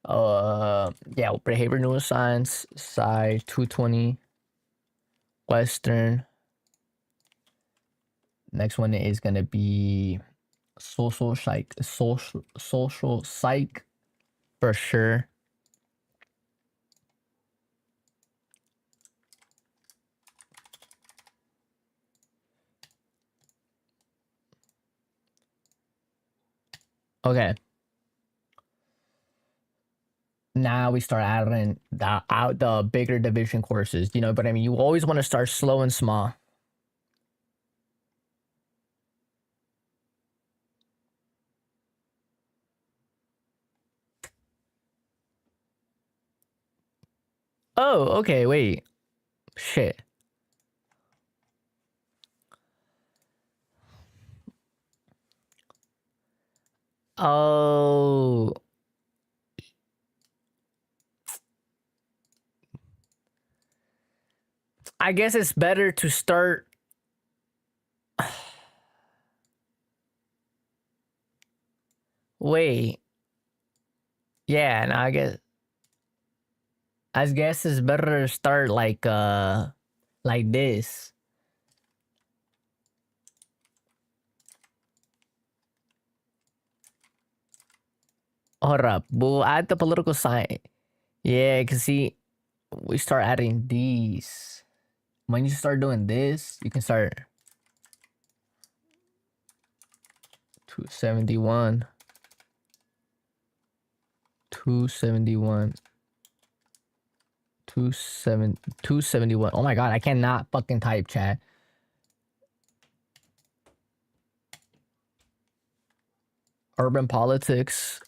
Yeah, behavior neuroscience. Psi 220. Western. Next one is gonna be social psych for sure. Okay. Now we start adding the bigger division courses, you know, but I mean, you always want to start slow and small. Oh, okay, wait. Shit. Oh. I guess it's better to start. Wait. Yeah, and I guess it's better to start like this. Hold up. We'll add the political science. Yeah, cause see, we start adding these. When you start doing this, you can start 271. 271. 271. Oh my god, I cannot fucking type, chat. Urban politics.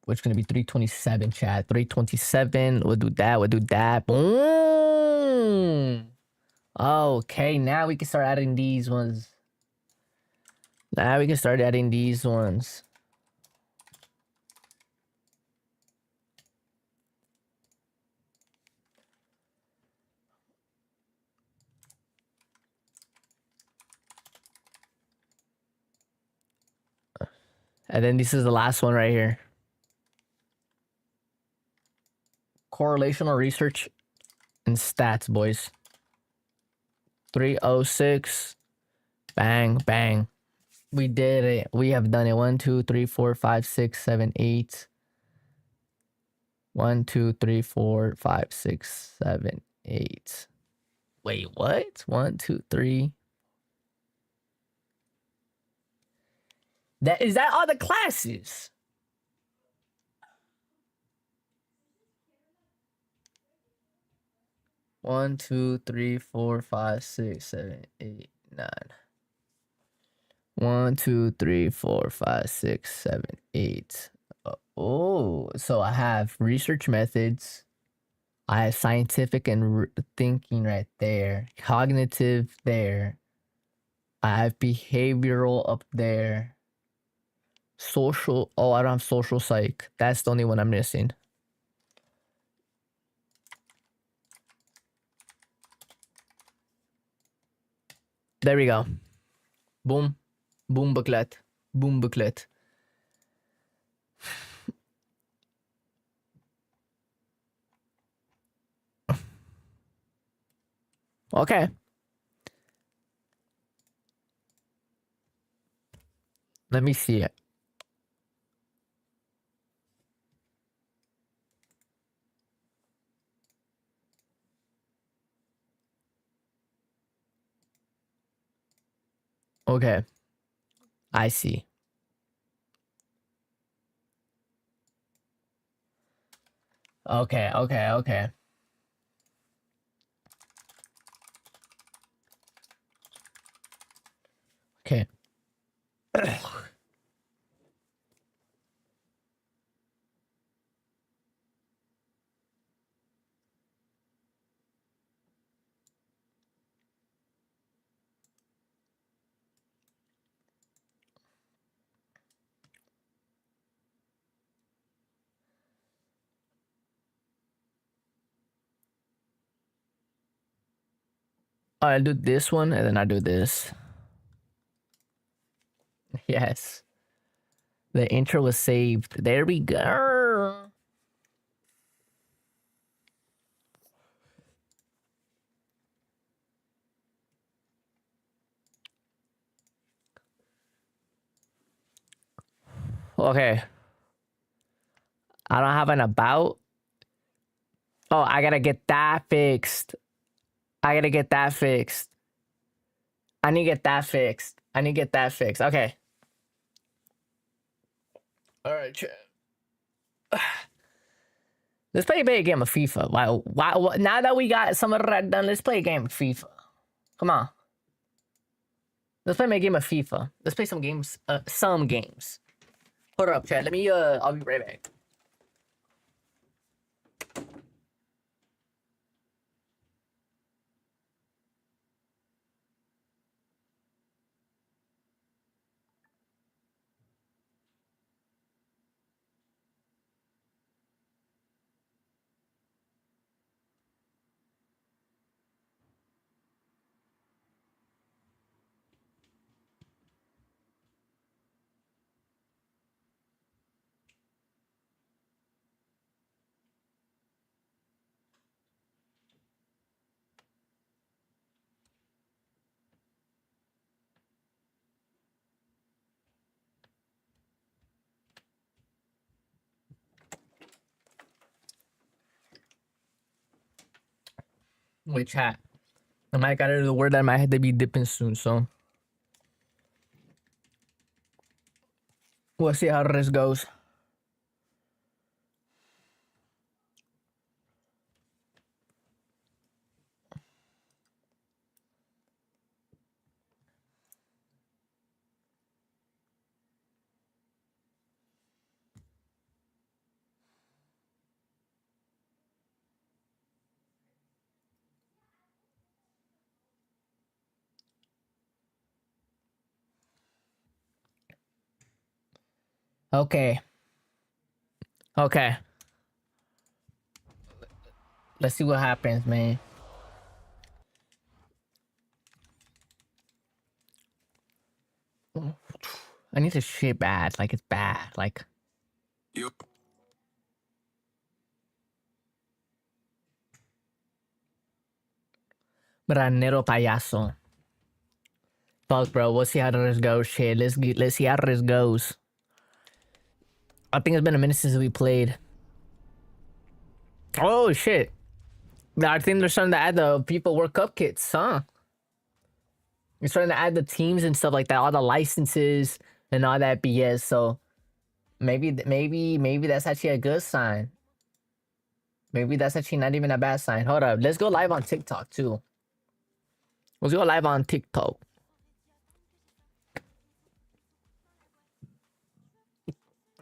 Which is gonna be 327, chat. 327. We'll do that. Boom. Okay, now we can start adding these ones. Now we can start adding these ones. And then this is the last one right here. Correlational research and stats, boys. 306. Bang, bang. We did it. We have done it. 1, 2, 3, 4, 5, 6, 7, 8. 1, 2, 3, 4, 5, 6, 7, 8. Wait, what? 1, 2, 3. Is that all the classes? One, 2, 3, 4, 5, 6, 7, 8, 9. 1, 2, 3, 4, 5, 6, 7, 8. Oh, so I have research methods. I have scientific and thinking right there. Cognitive there. I have behavioral up there. Social. Oh, I don't have social psych. That's the only one I'm missing. There we go. Boom. Boom booklet. Boom booklet. Okay. Let me see it. Okay. I see. Okay, okay, okay. Okay. I do this one and then I do this. Yes. The intro was saved. There we go. Okay. I don't have an about. Oh, I gotta get that fixed. I gotta get that fixed. I need to get that fixed. I need to get that fixed. Okay. All right. Let's play a big game of FIFA. Why, now that we got some of that done, let's play a game of FIFA. Come on. Let's play a game of FIFA. Let's play some games. Some games. Hold up, chat. Let me, I'll be right back. Wait, chat. I might gotta do the word that might have to be dipping soon, so we'll see how this goes. Okay. Okay. Let's see what happens, man. I need to shit bad. Like, it's bad. Like... Yep. Ranero payaso. Fuck, bro. We'll see how this goes. Shit. Let's see how this goes. I think it's been a minute since we played. Oh, shit. I think they're starting to add the people World Cup kits, huh? They're starting to add the teams and stuff like that. All the licenses and all that BS. So maybe that's actually a good sign. Maybe that's actually not even a bad sign. Hold up. Let's go live on TikTok, too. Let's go live on TikTok.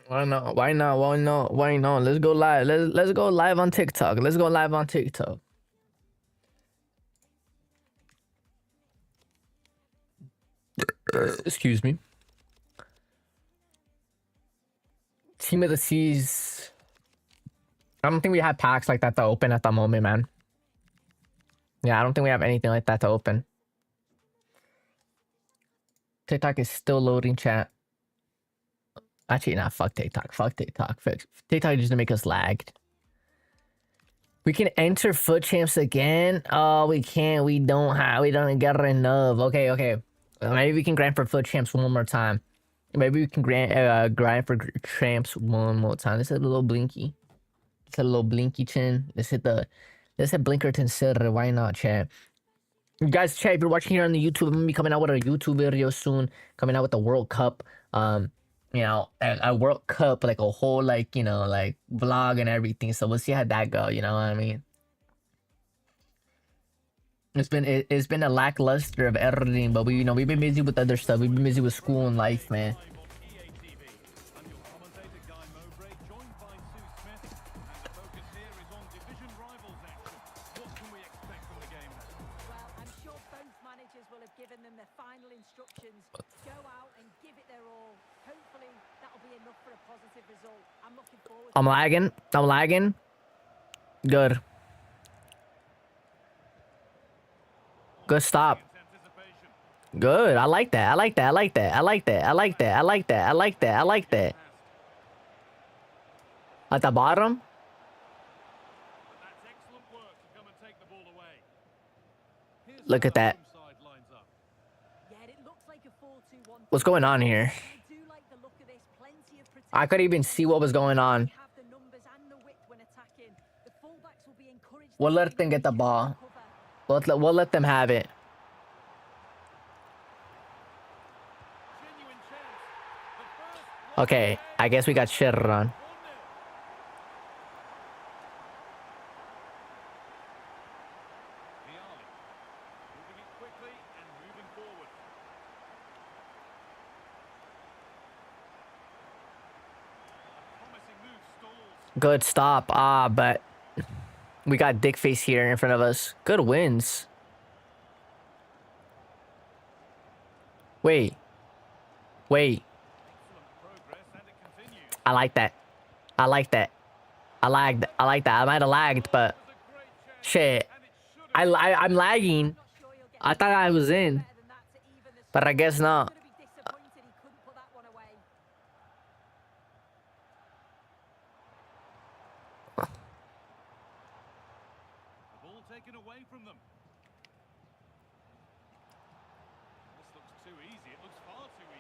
Why not? Why not? Why not? Why not? Let's go live. Let's go live on TikTok. Let's go live on TikTok. Excuse me. Team of the Seas. I don't think we have packs like that to open at the moment, man. Yeah, I don't think we have anything like that to open. TikTok is still loading, chat. Actually, nah, fuck TikTok. Fuck TikTok. TikTok just to make us lagged. We can enter foot champs again. Oh, we can't. We don't get enough. Okay. Maybe we can grind for foot champs one more time. Maybe we can grind for champs one more time. Let's hit a little blinky. Let's hit a little blinky chin. Let's hit Blinkerton Silver. Why not, chat? You guys, chat, if you're watching here on the YouTube, I'm gonna be coming out with a YouTube video soon. Coming out with the World Cup. You know, a World Cup, like a whole, like, you know, like vlog and everything. So we'll see how that go. You know what I mean? It's been a lackluster of editing, but we've been busy with other stuff. We've been busy with school and life, man. I'm lagging. Good stop. Good. I like that. At the bottom. Look at that. What's going on here? I couldn't even see what was going on. We'll let them get the ball. We'll let them have it. Okay, I guess we got shit on. Good stop. But we got dick face here in front of us. Good wins. Wait. I like that. I like that. I might have lagged, but shit. I'm lagging. I thought I was in, but I guess not.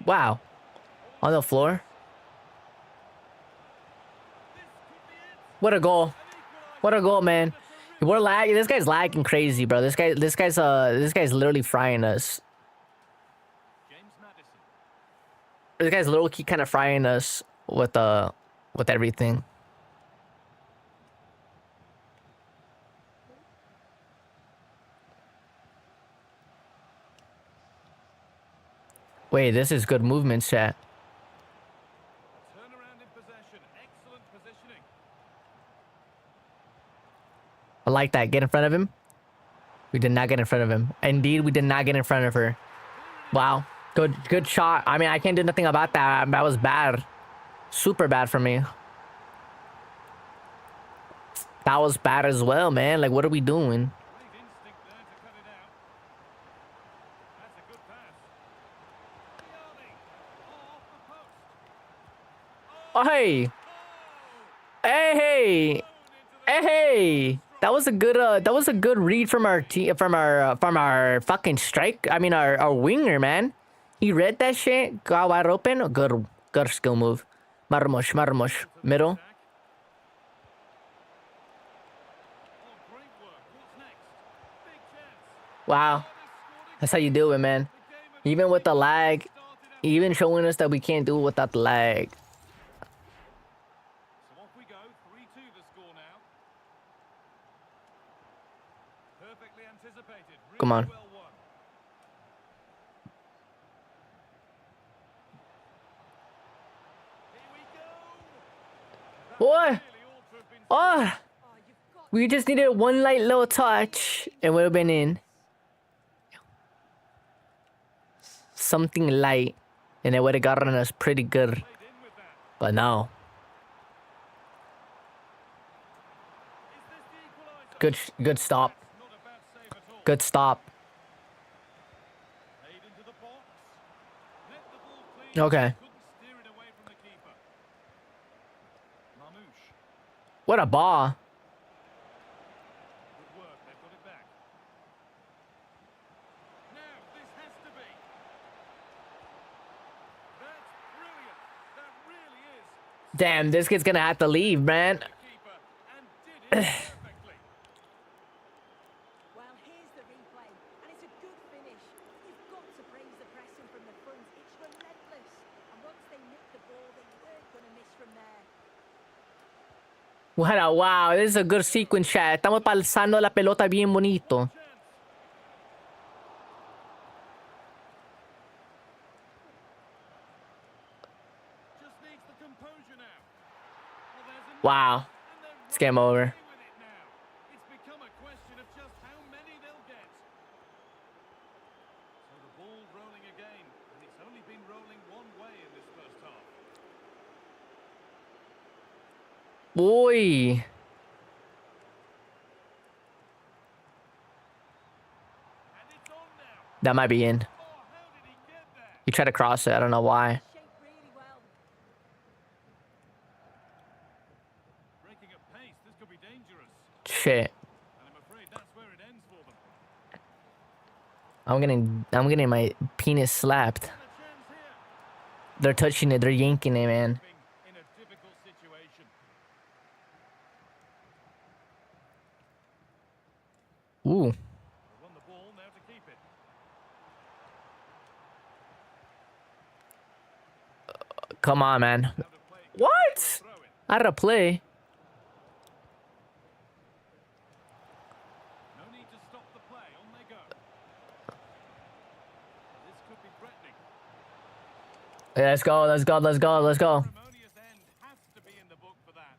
Wow. On the floor. What a goal. What a goal, man. We're lagging. This guy's lagging crazy, bro. This guy's literally frying us. This guy's low key kind of frying us with everything. Wait, this is good movement, chat. I like that. Get in front of him. We did not get in front of him. Indeed, we did not get in front of her. Wow. Good shot. I mean, I can't do nothing about that. That was bad. Super bad for me. That was bad as well, man. Like, what are we doing? Great instinct there to cut it out. That's a good pass. Gianni. Oh, off the post. Oh, hey. Hey, hey. Hey. That was a good read from our team, from our fucking strike. I mean, our winger, man. He read that shit, got wide open. Good skill move. Marmush. Middle. Oh, great work. What's next? Big chance. Wow. That's how you do it, man. Even with the lag, even showing us that we can't do it without the lag. So off we go. 3-2 the score now. Perfectly anticipated. Really Come on. well won. Here we go. Boy. Really ought to have been Oh. We just needed one light little touch and would have been in. Something light and it would have gotten us pretty good. played in with that. But no. Is this the equaliser? Good stop. Not a bad save at all. Good stop. Played into the box. Let the ball clean. Okay. Couldn't steer it away from the keeper. Mamouche. What a ball. Good work. They've got it back. Now, this has to be. That's brilliant. That really is. Damn, this kid's gonna have to leave, man. The keeper and did it perfectly. Well, here's the replay, and it's a good finish. You've got to praise the pressing from the front. It's relentless. And once they nick the ball, they weren't going to miss from there. Wow, this is a good sequence, chat. Estamos pasando la pelota bien bonito. Chance. Just needs the composure now. Well, there's another. Wow. And they're It's game over. running away with it now. It's become a question of just how many they'll get. So the ball rolling again, and it's only been rolling one way in this first half. Boy. And it's on now. That might be in. Oh, how did he get there? He tried to cross it. I don't know why. Shaped really well. Breaking at pace, this could be dangerous. Shit. And I'm afraid that's where it ends for them. I'm getting my penis slapped. And a chance here. They're touching it. They're yanking it, man. In a difficult situation. Ooh. They won the ball, now to keep it. Come on, man. Out of play. What? Throw it. Out of play. No need to stop the play. On they go. This could be threatening. Let's go. Harmonious end has to be in the book for that.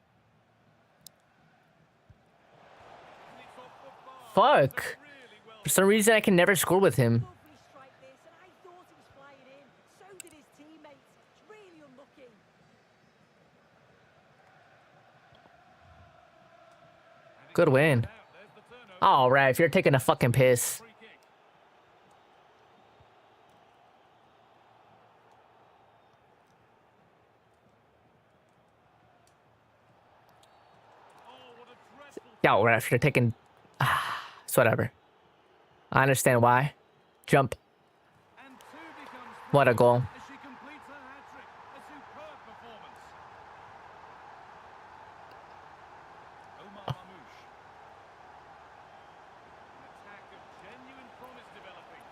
And it's off the bar. Fuck. Really well. For some reason, I can never score with him. Lovely strike this, and I thought it was flying in. So did his teammates. It's really unlucky. Good win. Out. There's the turnover. All right, if you're taking a fucking piss. Free kick. Oh, what a dreadful. Yo, ref, you're taking. It's whatever. I understand why. Jump. And two becomes What a goal. as she completes her hat-trick. A superb performance. Omar Mamouche. An attack of genuine promise developing.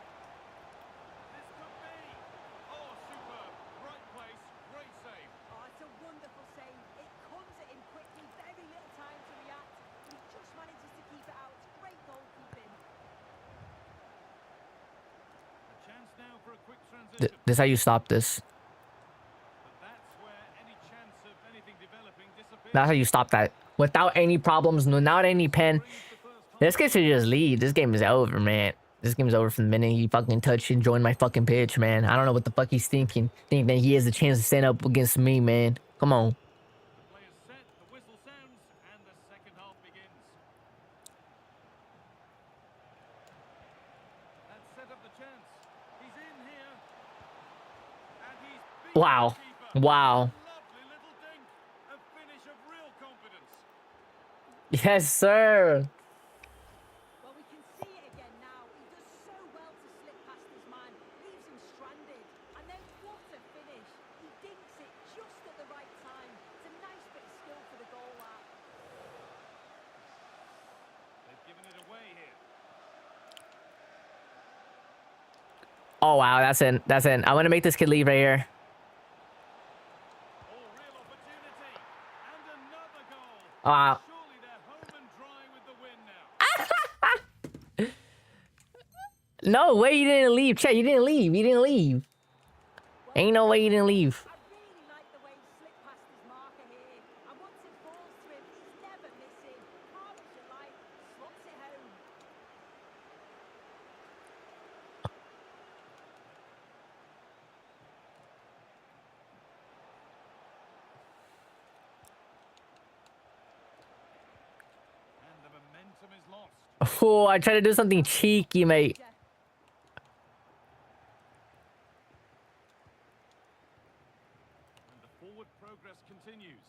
This could be. Oh, superb. Right place, great save. Oh, it's a wonderful save. It comes at him quickly, very little time to react. He just manages to keep it out. It's great goalkeeping. A chance now for a quick transition. This is how you stop this. But that's where any chance of anything developing disappears. That's how you stop that. Without any problems, without any pen. Brings the first half. This kid should just leave. This game is over, man. This game's over from the minute he fucking touched and joined my fucking pitch, man. I don't know what the fuck he's thinking. Think that he has a chance to stand up against me, man. Come on. The players set, the whistle sounds, and the second half begins. That's set up the chance. He's in here. And he's beaten Wow. the keeper. Wow. Lovely little dink. A finish of real confidence. Yes, sir. Well, we can see it again now. He does so well to slip past his man, leaves him stranded. And then what a finish. He dinks it just at the right time. It's a nice bit of skill for the goal, that. They've given it away here. Oh, wow. That's it. That's it. I want to make this kid leave right here. Oh, real opportunity. And another goal. Wow. Surely they're home and dry with the win now. No way you didn't leave. Chat, you didn't leave. You didn't leave. Ain't no way you didn't leave. I really like the way he slipped past his marker here. And once it falls to him, he's never missing. Hard as you like, slots it home. And the momentum is lost. Oh, I tried to do something cheeky, mate. And the forward progress continues.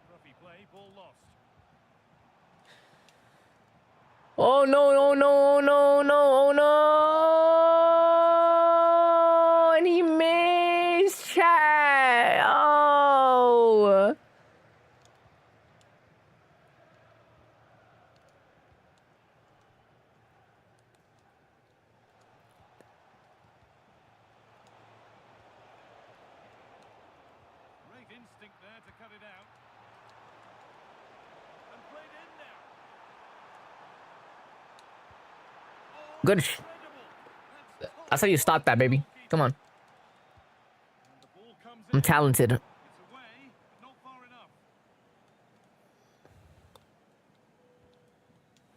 Scruffy play, ball lost. Oh, no, no, no, no, no, oh, no. And he missed, chat. Oh. Great instinct there to cut it out. And played in now. Oh, Good. incredible. That's how you stop that, baby. Come on. And the ball comes I'm in. talented. It's away, but not far enough.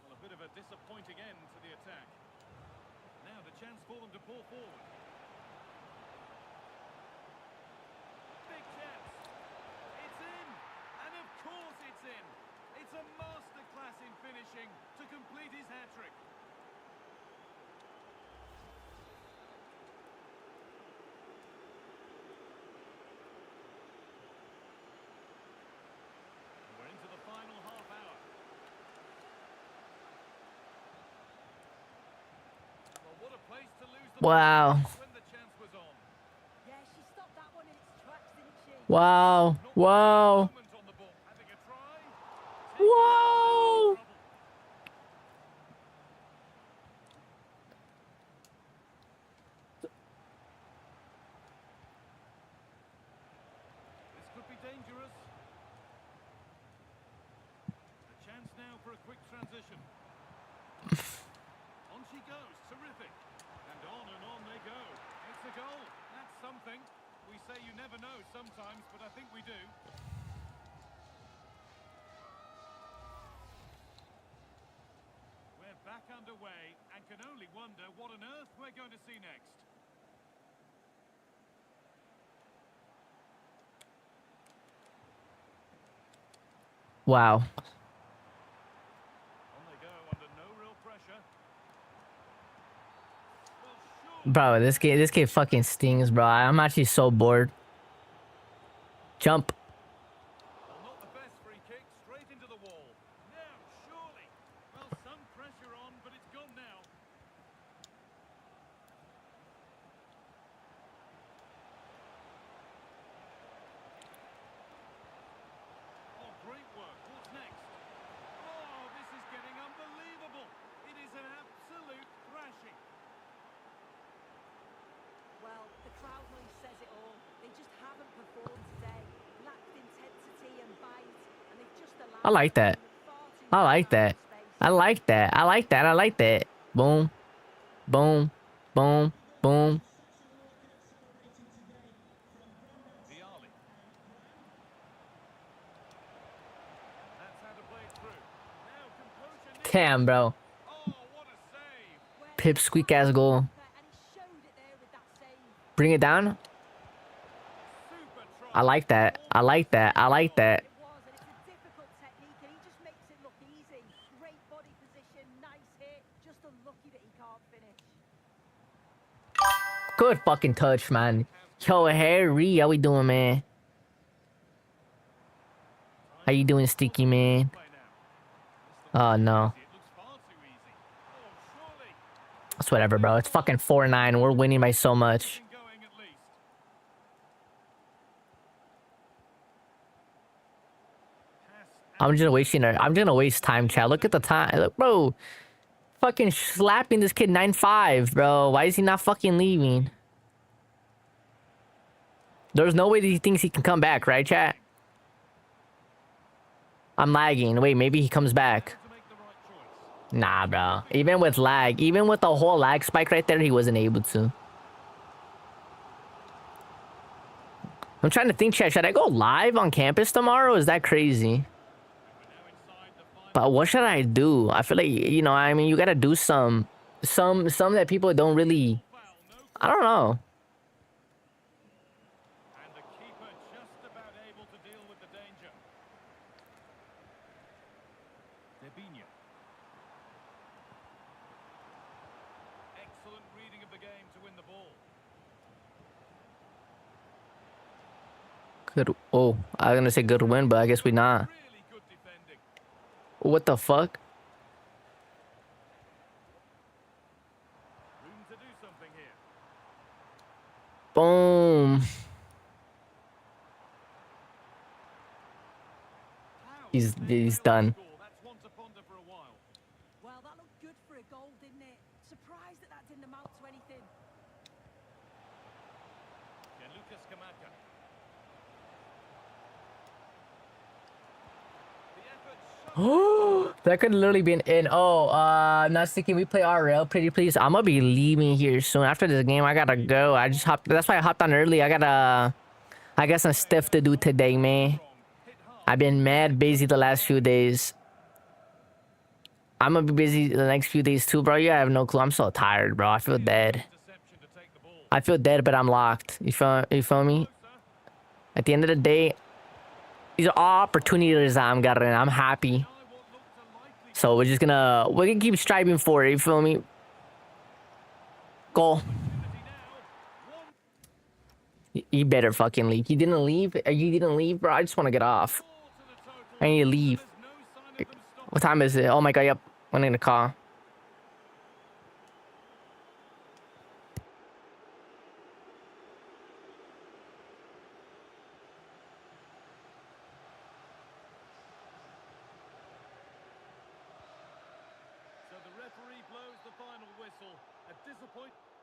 Well, a bit of a disappointing end to the attack. Now the chance for them to pull forward. Big chance. It's in. And of course it's in. It's a masterclass in finishing to complete his hat-trick. We're into the final half hour. Well, what a place to lose the Wow. ball when the chance was on. Yeah, she stopped that one in its tracks, didn't she? Wow. Not Wow. moment on the ball. Having a try. Whoa. This could be dangerous. A chance now for a quick transition. On she goes. Terrific. And on they go. It's a goal. That's something. We say you never know sometimes, but I think we do. We're back underway and can only wonder what on earth we're going to see next. Wow. On they go under no real pressure. Well, sure. Bro, this game fucking stings, bro. I'm actually so bored. Jump. Well, not the best free kick, straight into the wall. Now, surely. Well, some pressure on, but it's gone now. Oh, great work. What's next? Oh, this is getting unbelievable. It is an absolute thrashing. Well, the crowd noise says it all. They just haven't performed today. Lacked intensity and bite, and they've just allowed I like that. far too I much like time that. and space. I like that. I like that. I like that. Boom. Boom. Boom. Boom. Viali. That's how to play it through. Now Damn, bro. Pip squeak ass goal. Bring it down. I like that. I like that. I like that. It was, and it's a difficult technique, and he just makes it look easy. Great body position, nice hit. Just unlucky that he can't finish. Good fucking touch, man. Yo, Harry, how we doing, man? How you doing, Sticky, man? Oh, no. It's whatever, bro. It's fucking 4-9. We're winning by so much. I'm just gonna waste time, chat. Look at the time. Look, bro. Fucking slapping this kid 9-5, bro. Why is he not fucking leaving? There's no way that he thinks he can come back, right, chat? I'm lagging. Wait, maybe he comes back. Nah, bro. Even with lag, even with the whole lag spike right there, he wasn't able to. I'm trying to think, chat. Should I go live on campus tomorrow? Is that crazy? But what should I do? I feel like, you know, I mean, you gotta do some that people don't really... I don't know. And the keeper just about able to deal with the danger. Debinho. Excellent reading of the game to win the ball. Good. Oh, I was gonna say good win, but I guess we not. Really good defending. What the fuck? Room to do something here. Boom. He's done. That's one to ponder for a while. Well, that looked good for a goal, didn't it? Surprised that didn't amount to anything. Lucas Kamaka. That could literally be an in. Oh, not sticking. We play RL, pretty please. I'm gonna be leaving here soon. After this game, I gotta go. I just hopped. That's why I hopped on early. I got some stuff to do today, man. I've been mad busy the last few days. I'm gonna be busy the next few days too, bro. You have no clue. I'm so tired, bro. I feel dead. I feel dead, but I'm locked. You feel me? At the end of the day, these are all opportunities I'm getting. I'm happy. So we're gonna keep striving for it. You feel me? Goal. You better fucking leave. You didn't leave? You didn't leave, bro? I just want to get off. I need to leave. What time is it? Oh my god, yep. I'm in the car. So the referee blows the final whistle. A disappointment.